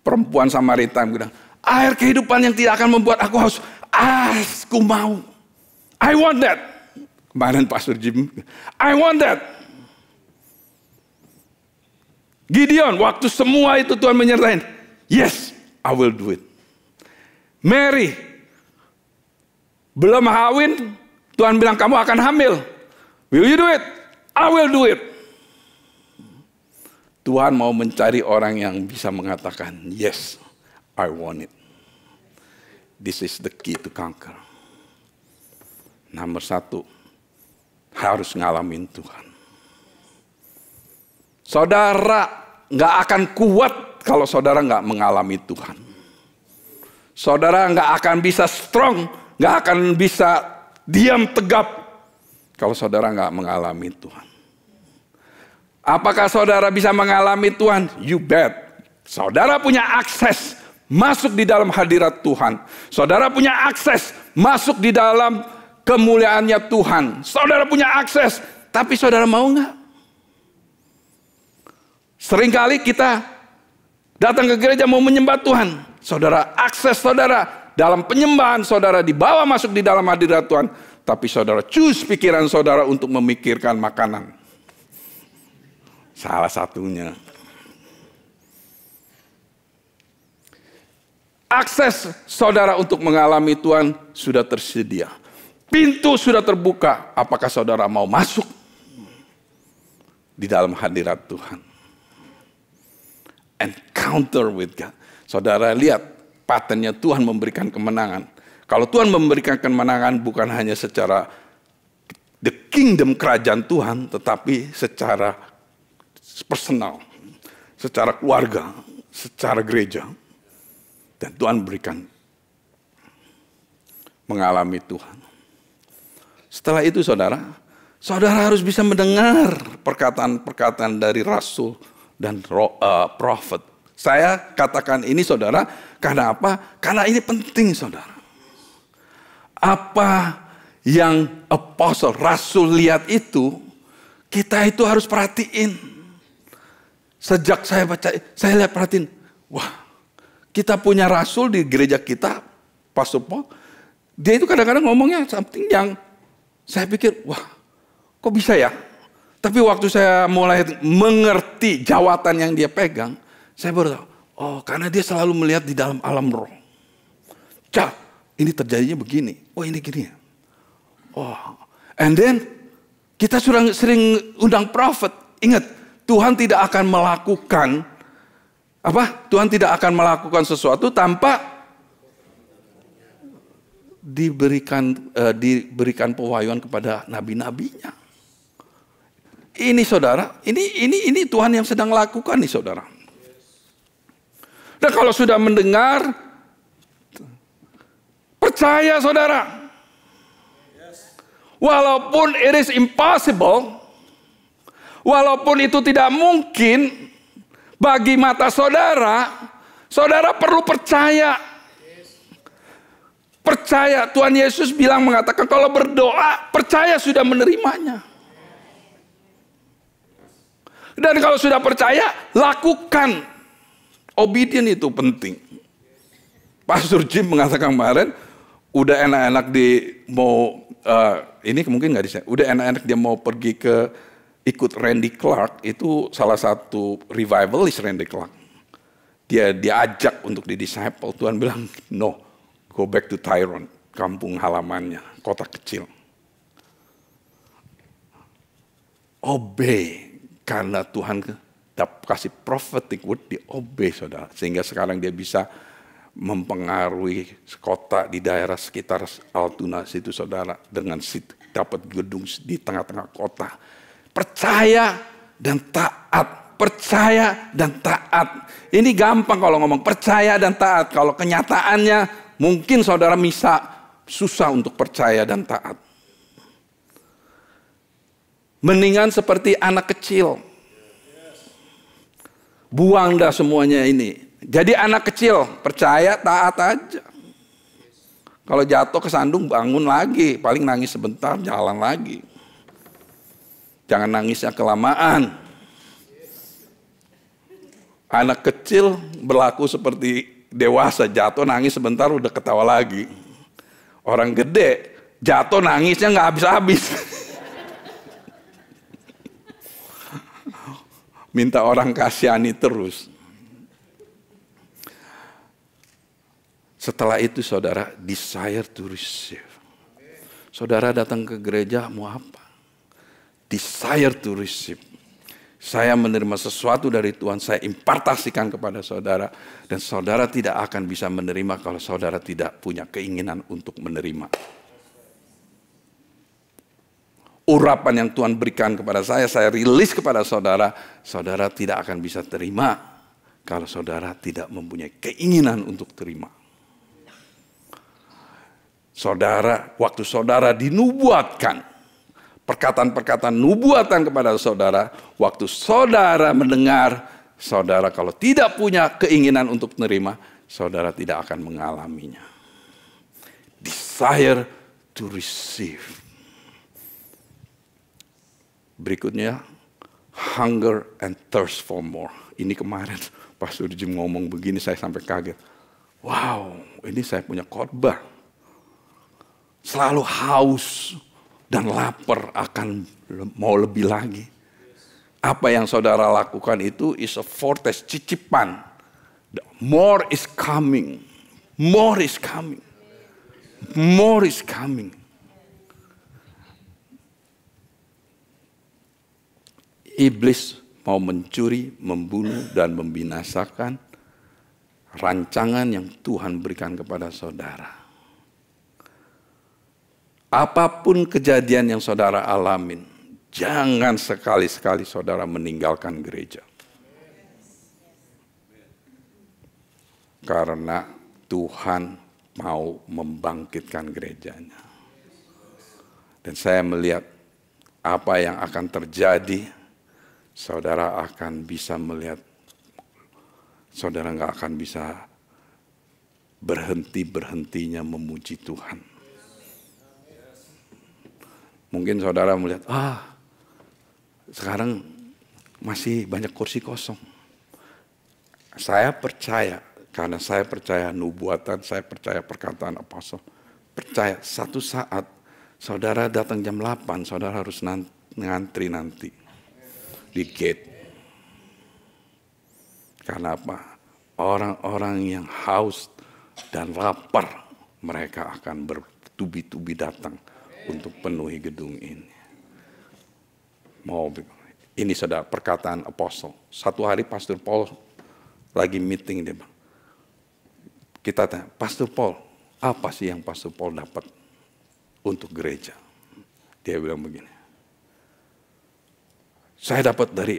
Perempuan Samaritan bilang, air kehidupan yang tidak akan membuat aku haus. Aku mau. I want that. Kemarin Pastor Jim, I want that. Gideon, waktu semua itu Tuhan menyertai, yes, I will do it. Mary, belum kawin, Tuhan bilang kamu akan hamil. Will you do it? I will do it. Tuhan mau mencari orang yang bisa mengatakan, yes, I want it. This is the key to conquer. Nomor 1, harus ngalamin Tuhan. Saudara nggak akan kuat kalau saudara nggak mengalami Tuhan. Saudara nggak akan bisa strong, nggak akan bisa diam tegap kalau saudara nggak mengalami Tuhan. Apakah saudara bisa mengalami Tuhan? You bet. Saudara punya akses masuk di dalam hadirat Tuhan. Saudara punya akses masuk di dalam kemuliaannya Tuhan. Saudara punya akses, tapi saudara mau nggak? Seringkali kita datang ke gereja mau menyembah Tuhan. Saudara, akses saudara dalam penyembahan saudara dibawa masuk di dalam hadirat Tuhan. Tapi saudara choose pikiran saudara untuk memikirkan makanan. Salah satunya. Akses saudara untuk mengalami Tuhan sudah tersedia. Pintu sudah terbuka. Apakah saudara mau masuk di dalam hadirat Tuhan? Encounter with God. Saudara lihat patternnya Tuhan memberikan kemenangan. Kalau Tuhan memberikan kemenangan bukan hanya secara the kingdom kerajaan Tuhan, tetapi secara personal, secara keluarga, secara gereja. Dan Tuhan berikan mengalami Tuhan. Setelah itu saudara harus bisa mendengar perkataan-perkataan dari rasul dan prophet. Saya katakan ini saudara, karena apa? Karena ini penting saudara. Apa yang apostle, rasul lihat itu, kita itu harus perhatiin. Sejak saya baca, saya lihat perhatiin, wah, kita punya rasul di gereja kita, Pastor Paul, dia itu kadang-kadang ngomongnya something yang saya pikir, wah, kok bisa ya? Tapi waktu saya mulai mengerti jawatan yang dia pegang, saya baru tahu, oh karena dia selalu melihat di dalam alam roh. Ini terjadinya begini, oh ini gini. Oh, and then kita sering undang prophet. Ingat, Tuhan tidak akan melakukan Tuhan tidak akan melakukan sesuatu tanpa diberikan pewahyuan kepada nabi-nabinya. Ini saudara, ini Tuhan yang sedang lakukan nih saudara. Dan kalau sudah mendengar, percaya saudara. Walaupun it is impossible, walaupun itu tidak mungkin bagi mata saudara, saudara perlu percaya. Percaya, Tuhan Yesus mengatakan kalau berdoa, percaya sudah menerimanya. Dan kalau sudah percaya, lakukan. Obedient itu penting. Pastor Jim mengatakan kemarin, udah enak-enak ini mungkin nggak bisa. Udah enak-enak dia mau pergi ke ikut Randy Clark, itu salah satu revivalist Randy Clark. Dia diajak untuk di disciple. Tuhan bilang, no, go back to Tyrone, kampung halamannya, kota kecil. Obey, karena Tuhan kasih prophetic word, di obey saudara. Sehingga sekarang dia bisa mempengaruhi kota di daerah sekitar Altoona situ saudara, dengan dapat gedung di tengah-tengah kota. Percaya dan taat, percaya dan taat. Ini gampang kalau ngomong percaya dan taat. Kalau kenyataannya mungkin saudara bisa susah untuk percaya dan taat. Mendingan seperti anak kecil. Buang dah semuanya ini. Jadi anak kecil, percaya, taat aja. Kalau jatuh kesandung bangun lagi, paling nangis sebentar, jalan lagi. Jangan nangisnya kelamaan. Anak kecil berlaku seperti dewasa, jatuh nangis sebentar udah ketawa lagi. Orang gede jatuh nangisnya nggak habis-habis. Minta orang kasihani terus. Setelah itu saudara, desire to receive. Saudara datang ke gereja mau apa? Desire to receive. Saya menerima sesuatu dari Tuhan, saya impartasikan kepada saudara. Dan saudara tidak akan bisa menerima kalau saudara tidak punya keinginan untuk menerima. Urapan yang Tuhan berikan kepada saya rilis kepada saudara. Saudara tidak akan bisa terima kalau saudara tidak mempunyai keinginan untuk terima. Saudara, waktu saudara dinubuatkan, perkataan-perkataan nubuatan kepada saudara, waktu saudara mendengar, saudara kalau tidak punya keinginan untuk menerima, saudara tidak akan mengalaminya. Desire to receive. Berikutnya, hunger and thirst for more. Ini kemarin Pastor Jim ngomong begini, saya sampai kaget. Wow, ini saya punya khotbah. Selalu haus dan lapar akan mau lebih lagi. Apa yang saudara lakukan itu is a foretaste, cicipan. More is coming. More is coming. More is coming. Iblis mau mencuri, membunuh, dan membinasakan rancangan yang Tuhan berikan kepada saudara. Apapun kejadian yang saudara alamin, jangan sekali-sekali saudara meninggalkan gereja. Karena Tuhan mau membangkitkan gerejanya. Dan saya melihat apa yang akan terjadi, saudara akan bisa melihat, saudara nggak akan bisa berhenti-berhentinya memuji Tuhan. Mungkin saudara melihat, sekarang masih banyak kursi kosong. Saya percaya, karena saya percaya nubuatan, saya percaya perkataan apostol. Percaya satu saat saudara datang jam 8, saudara harus ngantri nanti di gate. Karena apa? Orang-orang yang haus dan lapar, mereka akan bertubi-tubi datang untuk penuhi gedung ini. Ini saudara perkataan apostol. Satu hari Pastor Paul lagi meeting, dia bilang, kita tanya, Pastor Paul, apa sih yang Pastor Paul dapat untuk gereja? Dia bilang begini, saya dapat dari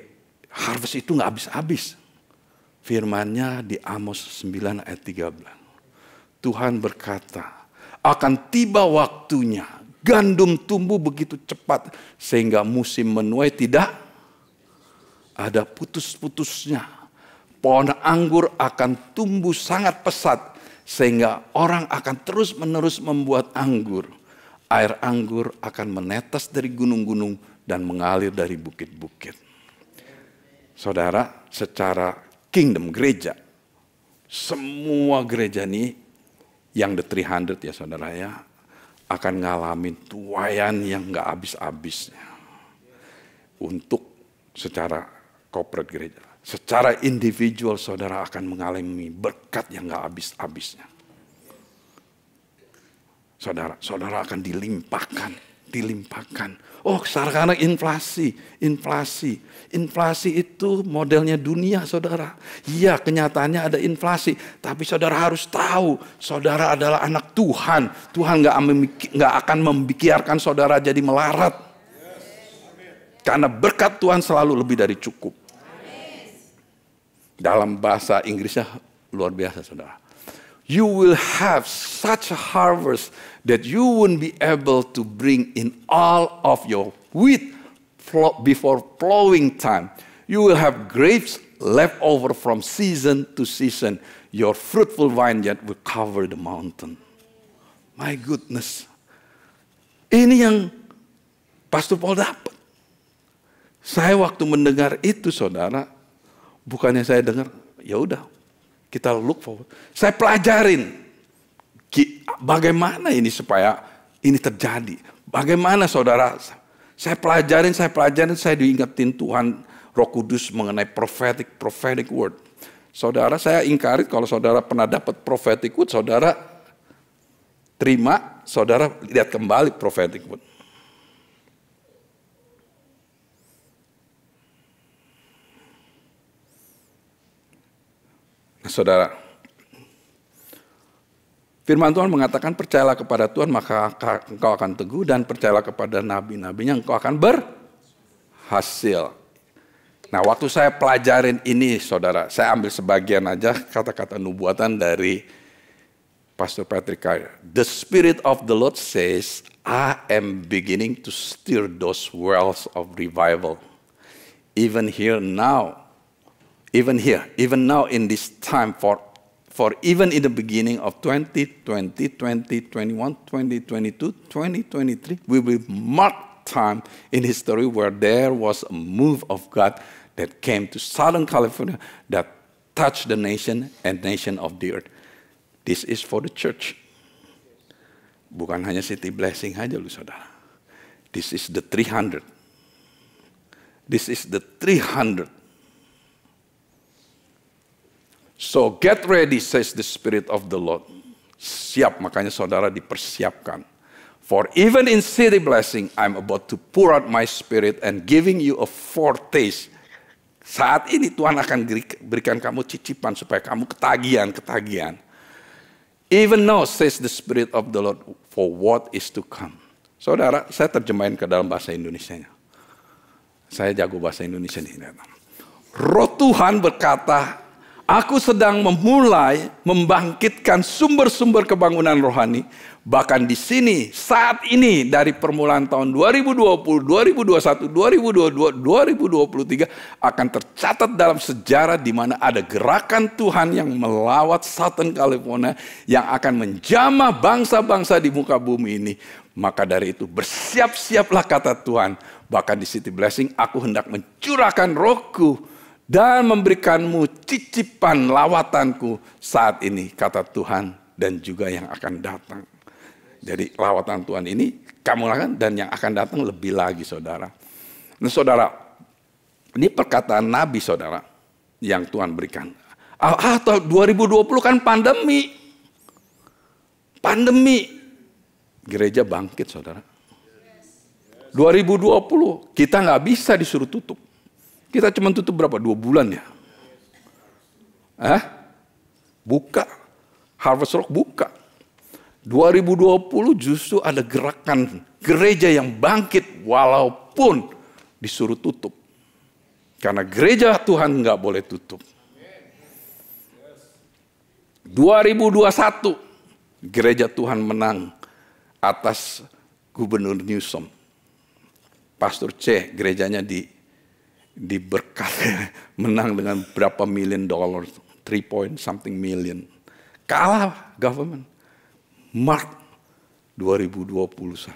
harvest itu gak habis-habis. Firman-Nya di Amos 9 ayat 13. Tuhan berkata, akan tiba waktunya, gandum tumbuh begitu cepat sehingga musim menuai tidak ada putus-putusnya. Pohon anggur akan tumbuh sangat pesat sehingga orang akan terus-menerus membuat anggur. Air anggur akan menetes dari gunung-gunung dan mengalir dari bukit-bukit. Saudara, secara kingdom gereja, semua gereja ini yang the 300 ya saudara ya, akan ngalamin tuayan yang gak habis-habisnya. Untuk secara corporate gereja. Secara individual saudara akan mengalami berkat yang gak habis-habisnya. Saudara akan dilimpahkan. Oh sekarang inflasi itu modelnya dunia saudara. Iya kenyataannya ada inflasi. Tapi saudara harus tahu saudara adalah anak Tuhan. Tuhan gak akan membiarkan saudara jadi melarat. Karena berkat Tuhan selalu lebih dari cukup. Dalam bahasa Inggrisnya luar biasa saudara. You will have such a harvest that you won't be able to bring in all of your wheat before plowing time. You will have grapes left over from season to season. Your fruitful vineyard will cover the mountain. My goodness. Ini yang Pastor Paul dapat. Saya waktu mendengar itu saudara, bukannya saya dengar, ya udah kita look forward. Saya pelajarin bagaimana ini supaya ini terjadi. Bagaimana saudara, saya pelajarin, saya diingetin Tuhan Roh Kudus mengenai prophetic word. Saudara, saya ingkari kalau saudara pernah dapat prophetic word, saudara terima, saudara lihat kembali prophetic word. Nah, saudara, firman Tuhan mengatakan percayalah kepada Tuhan maka engkau akan teguh, dan percayalah kepada nabi-nabinya engkau akan berhasil. Nah, waktu saya pelajarin ini saudara, saya ambil sebagian aja kata-kata nubuatan dari Pastor Patrick Carrier. The Spirit of the Lord says, I am beginning to stir those wells of revival. Even now in this time, for even in the beginning of 2020, 2021, 2022, 2023, we will mark time in history where there was a move of God that came to Southern California that touched the nation and nation of the earth. This is for the church. Bukan hanya City Blessing aja lu saudara. This is the 300. This is the 300. So get ready, says the Spirit of the Lord. Siap, makanya saudara dipersiapkan. For even in City Blessing, I'm about to pour out my Spirit and giving you a foretaste. Saat ini Tuhan akan berikan kamu cicipan supaya kamu ketagihan. Even now, says the Spirit of the Lord, for what is to come. Saudara, saya terjemahin ke dalam bahasa Indonesianya. Saya jago bahasa Indonesia nih. Roh Tuhan berkata, aku sedang memulai membangkitkan sumber-sumber kebangunan rohani. Bahkan di sini, saat ini, dari permulaan tahun 2020, 2021, 2022, 2023, akan tercatat dalam sejarah di mana ada gerakan Tuhan yang melawat Southern California, yang akan menjamah bangsa-bangsa di muka bumi ini. Maka dari itu, bersiap-siaplah kata Tuhan. Bahkan di City Blessing, aku hendak mencurahkan rohku dan memberikanmu cicipan lawatanku saat ini, kata Tuhan, dan juga yang akan datang. Jadi lawatan Tuhan ini kamu lakukan, dan yang akan datang lebih lagi saudara. Nah saudara, ini perkataan Nabi saudara yang Tuhan berikan. Atau 2020 kan pandemi. Gereja bangkit saudara. 2020 kita nggak bisa disuruh tutup. Kita cuma tutup berapa? 2 bulan ya? Buka. Harvest Rock buka. 2020 justru ada gerakan gereja yang bangkit walaupun disuruh tutup. Karena gereja Tuhan nggak boleh tutup. 2021 gereja Tuhan menang atas Gubernur Newsom. Pastor C gerejanya diberkati menang dengan berapa million dollar, 3 point something million. Kalah government. Mark 2021.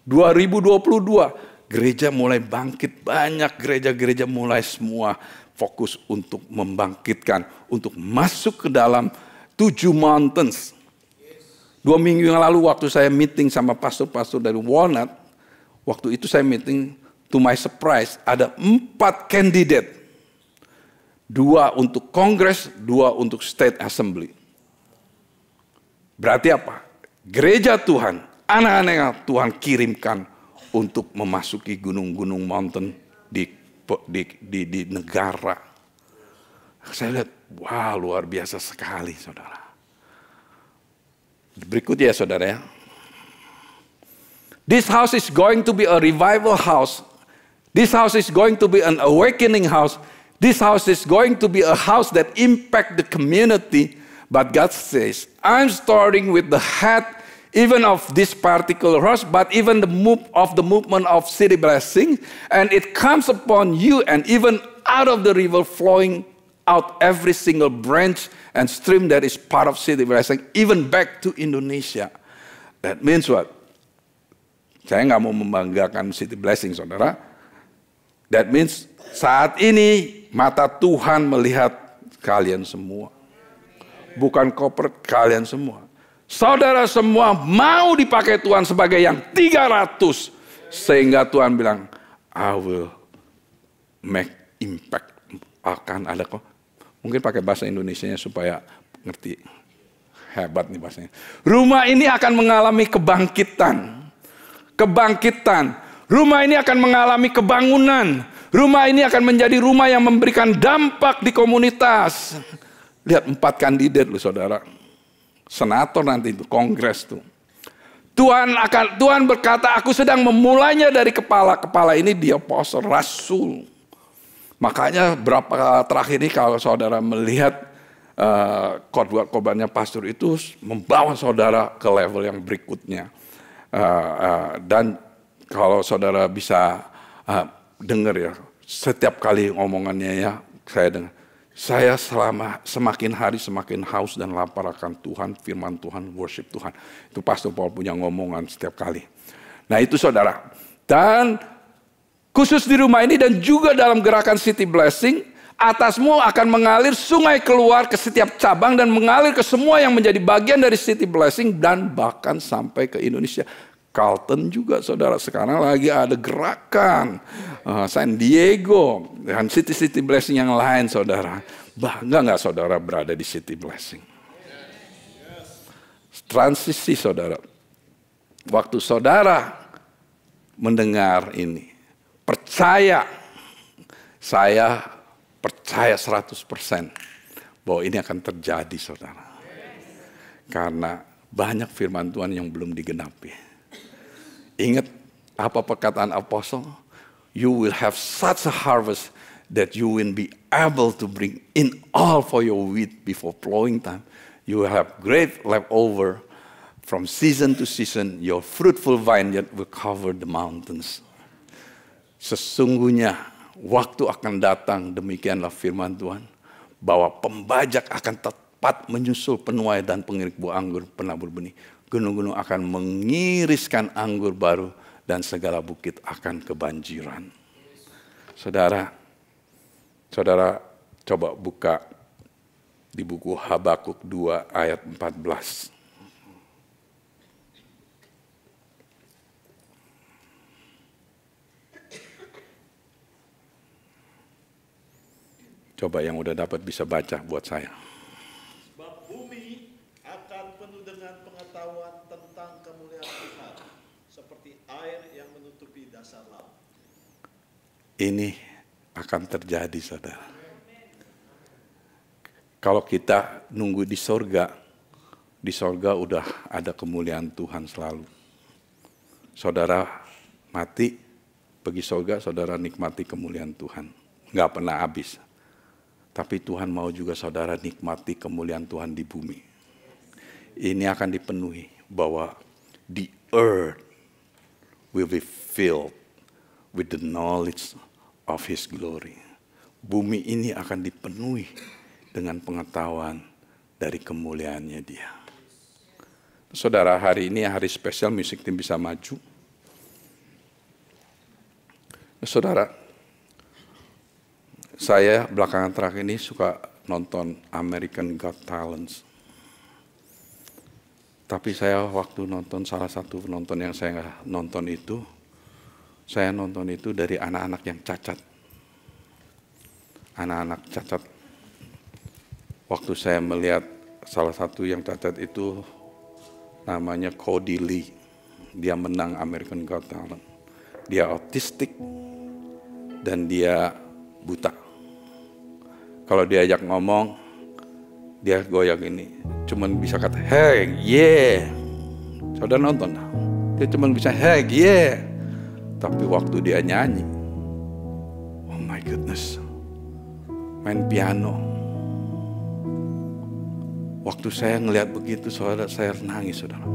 2022 gereja mulai bangkit, banyak gereja-gereja mulai semua fokus untuk membangkitkan, untuk masuk ke dalam 7 mountains. 2 minggu yang lalu waktu saya meeting sama pastor-pastor dari Walnut, waktu itu saya meeting, to my surprise ada 4 kandidat. 2 untuk Kongres, 2 untuk State Assembly. Berarti apa? Gereja Tuhan, anak-anak yang Tuhan kirimkan untuk memasuki gunung-gunung mountain di negara. Saya lihat, wah luar biasa sekali saudara. Berikut ya saudara ya. This house is going to be a revival house. This house is going to be an awakening house. This house is going to be a house that impact the community. But God says, I'm starting with the head even of this particular house, but even the movement of City Blessing, and it comes upon you, and even out of the river flowing out every single branch and stream that is part of City Blessing, even back to Indonesia. That means what? Saya nggak mau membanggakan City Blessing, saudara. That means saat ini mata Tuhan melihat kalian semua. Bukan corporate, kalian semua. Saudara semua mau dipakai Tuhan sebagai yang 300. Sehingga Tuhan bilang, I will make impact. Akan ada kok. Mungkin pakai bahasa Indonesianya supaya ngerti. Hebat nih bahasanya. Rumah ini akan mengalami kebangkitan. Kebangkitan. Rumah ini akan mengalami kebangunan. Rumah ini akan menjadi rumah yang memberikan dampak di komunitas. Lihat 4 kandidat loh saudara. Senator nanti itu, kongres tuh. Tuhan berkata, aku sedang memulainya dari kepala. Kepala ini dia apostle, rasul. Makanya berapa terakhir ini kalau saudara melihat khotbahnya pastor itu membawa saudara ke level yang berikutnya. Dan kalau saudara bisa dengar ya, setiap kali ngomongannya ya, saya dengar. Saya semakin hari semakin haus dan lapar akan Tuhan, firman Tuhan, worship Tuhan. Itu Pastor Paul punya ngomongan setiap kali. Nah itu saudara. Dan khusus di rumah ini dan juga dalam gerakan City Blessing, atasmu akan mengalir sungai keluar ke setiap cabang dan mengalir ke semua yang menjadi bagian dari City Blessing dan bahkan sampai ke Indonesia. Carlton juga saudara, sekarang lagi ada gerakan San Diego dan City Blessing yang lain saudara. Bangga nggak saudara berada di City Blessing? Transisi saudara. Waktu saudara mendengar ini, saya percaya 100% bahwa ini akan terjadi saudara. Karena banyak firman Tuhan yang belum digenapi. Ingat apa perkataan apostle? You will have such a harvest that you will be able to bring in all for your wheat before plowing time. You will have great leftover from season to season. Your fruitful vineyard will cover the mountains. Sesungguhnya waktu akan datang, demikianlah firman Tuhan, bahwa pembajak akan tepat menyusul penuai dan pengirik buah anggur penabur benih. Gunung-gunung akan mengiriskan anggur baru dan segala bukit akan kebanjiran. Saudara coba buka di buku Habakuk 2 ayat 14. Coba yang udah dapat bisa baca buat saya. Ini akan terjadi saudara. Kalau kita nunggu di sorga udah ada kemuliaan Tuhan selalu. Saudara mati, pergi sorga, saudara nikmati kemuliaan Tuhan. Nggak pernah habis. Tapi Tuhan mau juga saudara nikmati kemuliaan Tuhan di bumi. Ini akan dipenuhi bahwa the earth will be filled with the knowledge of His glory. Bumi ini akan dipenuhi dengan pengetahuan dari kemuliaannya Dia. Saudara, hari ini hari spesial Music Team bisa maju. Saudara, saya belakangan terakhir ini suka nonton American Got Talent. Tapi saya waktu nonton salah satu penonton yang saya nonton itu, saya nonton itu dari anak-anak yang cacat. Anak-anak cacat. Waktu saya melihat salah satu yang cacat itu namanya Cody Lee. Dia menang American Got Talent. Dia autistik dan dia buta. Kalau diajak ngomong, dia goyang ini. Cuman bisa kata, hey, yeah. Saudara nonton? Dia cuman bisa, hey, yeah. Tapi waktu dia nyanyi, oh my goodness, main piano. Waktu saya ngelihat begitu, saudara, saya nangis, saudara.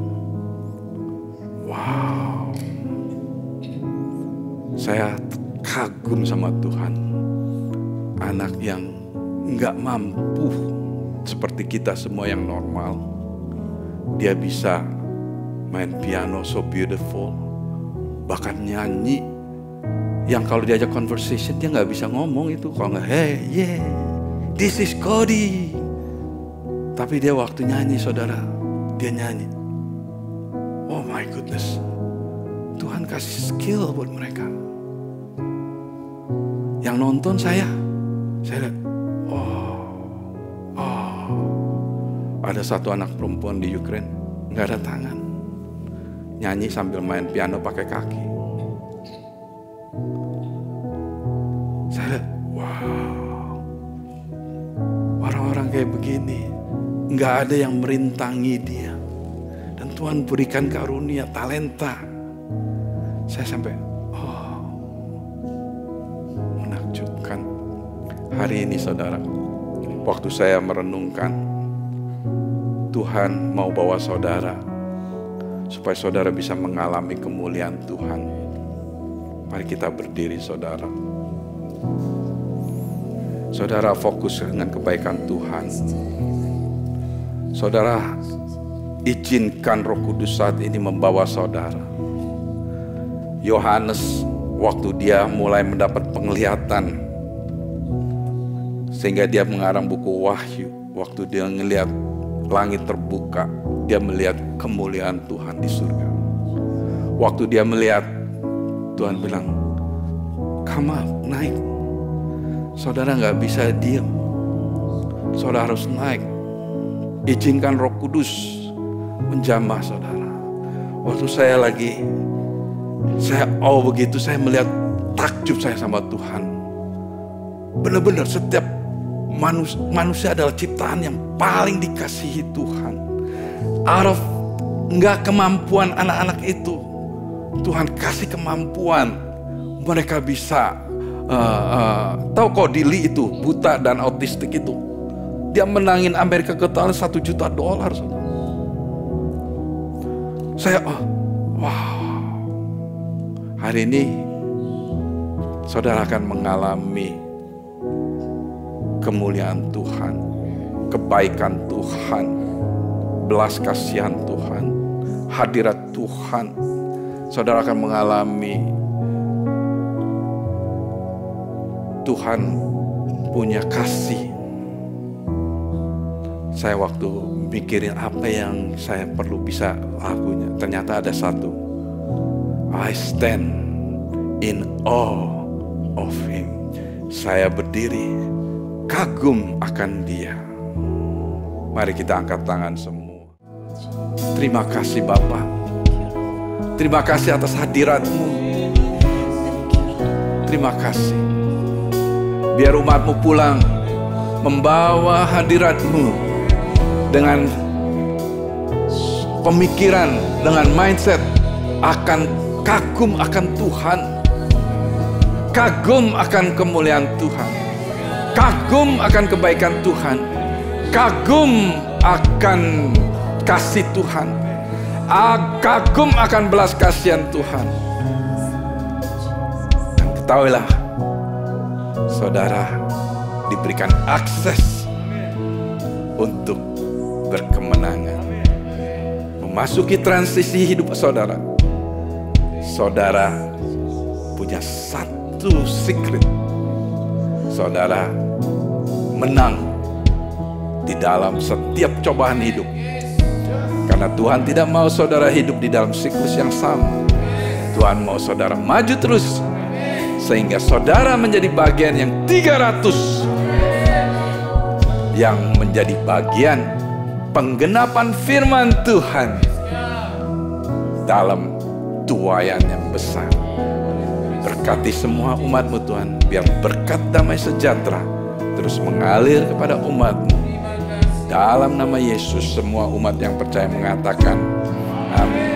Wow, saya kagum sama Tuhan. Anak yang nggak mampu seperti kita semua yang normal, dia bisa main piano so beautiful, bahkan nyanyi yang kalau diajak conversation dia nggak bisa ngomong itu, kalau nggak hey yeah this is Cody. Tapi dia waktu nyanyi saudara, dia nyanyi, oh my goodness, Tuhan kasih skill buat mereka. Yang nonton saya lihat, ada satu anak perempuan di Ukraine nggak ada tangan, nyanyi sambil main piano pakai kaki. Saya lihat, wow, orang-orang kayak begini nggak ada yang merintangi dia, dan Tuhan berikan karunia talenta. Saya sampai menakjubkan. Hari ini saudara, waktu saya merenungkan, Tuhan mau bawa saudara supaya saudara bisa mengalami kemuliaan Tuhan. Mari kita berdiri saudara. Saudara fokus dengan kebaikan Tuhan. Saudara izinkan Roh Kudus saat ini membawa saudara. Yohanes waktu dia mulai mendapat penglihatan, sehingga dia mengarang buku Wahyu. Waktu dia melihat langit terbuka, dia melihat kemuliaan Tuhan di surga. Waktu dia melihat, Tuhan bilang, come up, naik. Saudara nggak bisa diam, saudara harus naik. Izinkan Roh Kudus menjamah saudara. Waktu saya begitu, saya melihat, takjub saya sama Tuhan. Benar-benar setiap manusia adalah ciptaan yang paling dikasihi Tuhan. Nggak kemampuan anak-anak itu, Tuhan kasih kemampuan. Mereka bisa tahu kok Dili itu buta dan autistik itu, dia menangin Amerika Got Talent $1 juta. Saya wow, hari ini saudara akan mengalami kemuliaan Tuhan, kebaikan Tuhan, belas kasihan Tuhan, hadirat Tuhan. Saudara akan mengalami Tuhan punya kasih. Saya waktu mikirin apa yang saya perlu bisa lakunya, ternyata ada satu. I stand in awe of Him. Saya berdiri kagum akan Dia. Mari kita angkat tangan semua. Terima kasih Bapa. Terima kasih atas hadirat-Mu. Terima kasih. Biar umat-Mu pulang membawa hadirat-Mu dengan pemikiran, dengan mindset akan kagum akan Tuhan, kagum akan kemuliaan Tuhan, kagum akan kebaikan Tuhan, kagum akan kasih Tuhan, kagum akan belas kasihan Tuhan. Dan ketahuilah, saudara diberikan akses untuk berkemenangan, memasuki transisi hidup saudara. Saudara punya satu secret, saudara menang di dalam setiap cobaan hidup, karena Tuhan tidak mau saudara hidup di dalam siklus yang sama. Tuhan mau saudara maju terus, sehingga saudara menjadi bagian yang 300, yang menjadi bagian penggenapan firman Tuhan dalam tuaian yang besar. Berkati semua umat-Mu Tuhan, biar berkat damai sejahtera terus mengalir kepada umat-Mu. Dalam nama Yesus, semua umat yang percaya mengatakan amin.